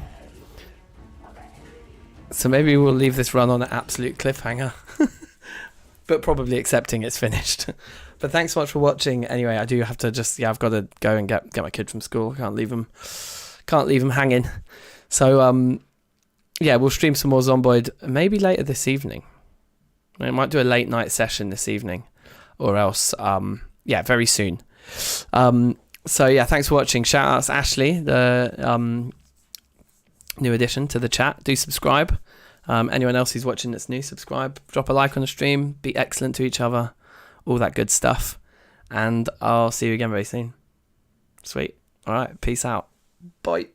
So maybe we'll leave this run on an absolute cliffhanger. But probably accepting it's finished. But thanks so much for watching. Anyway, I do have to just, I've got to go and get my kid from school. I can't leave him hanging. So yeah, we'll stream some more Zomboid maybe later this evening. I might do a late night session this evening, or else yeah, very soon. So yeah, thanks for watching. Shout outs Ashley, the new addition to the chat. Do subscribe. Anyone else who's watching that's new, subscribe. Drop a like on the stream. Be excellent to each other. All that good stuff. And I'll see you again very soon. Sweet. All right. Peace out. Bye.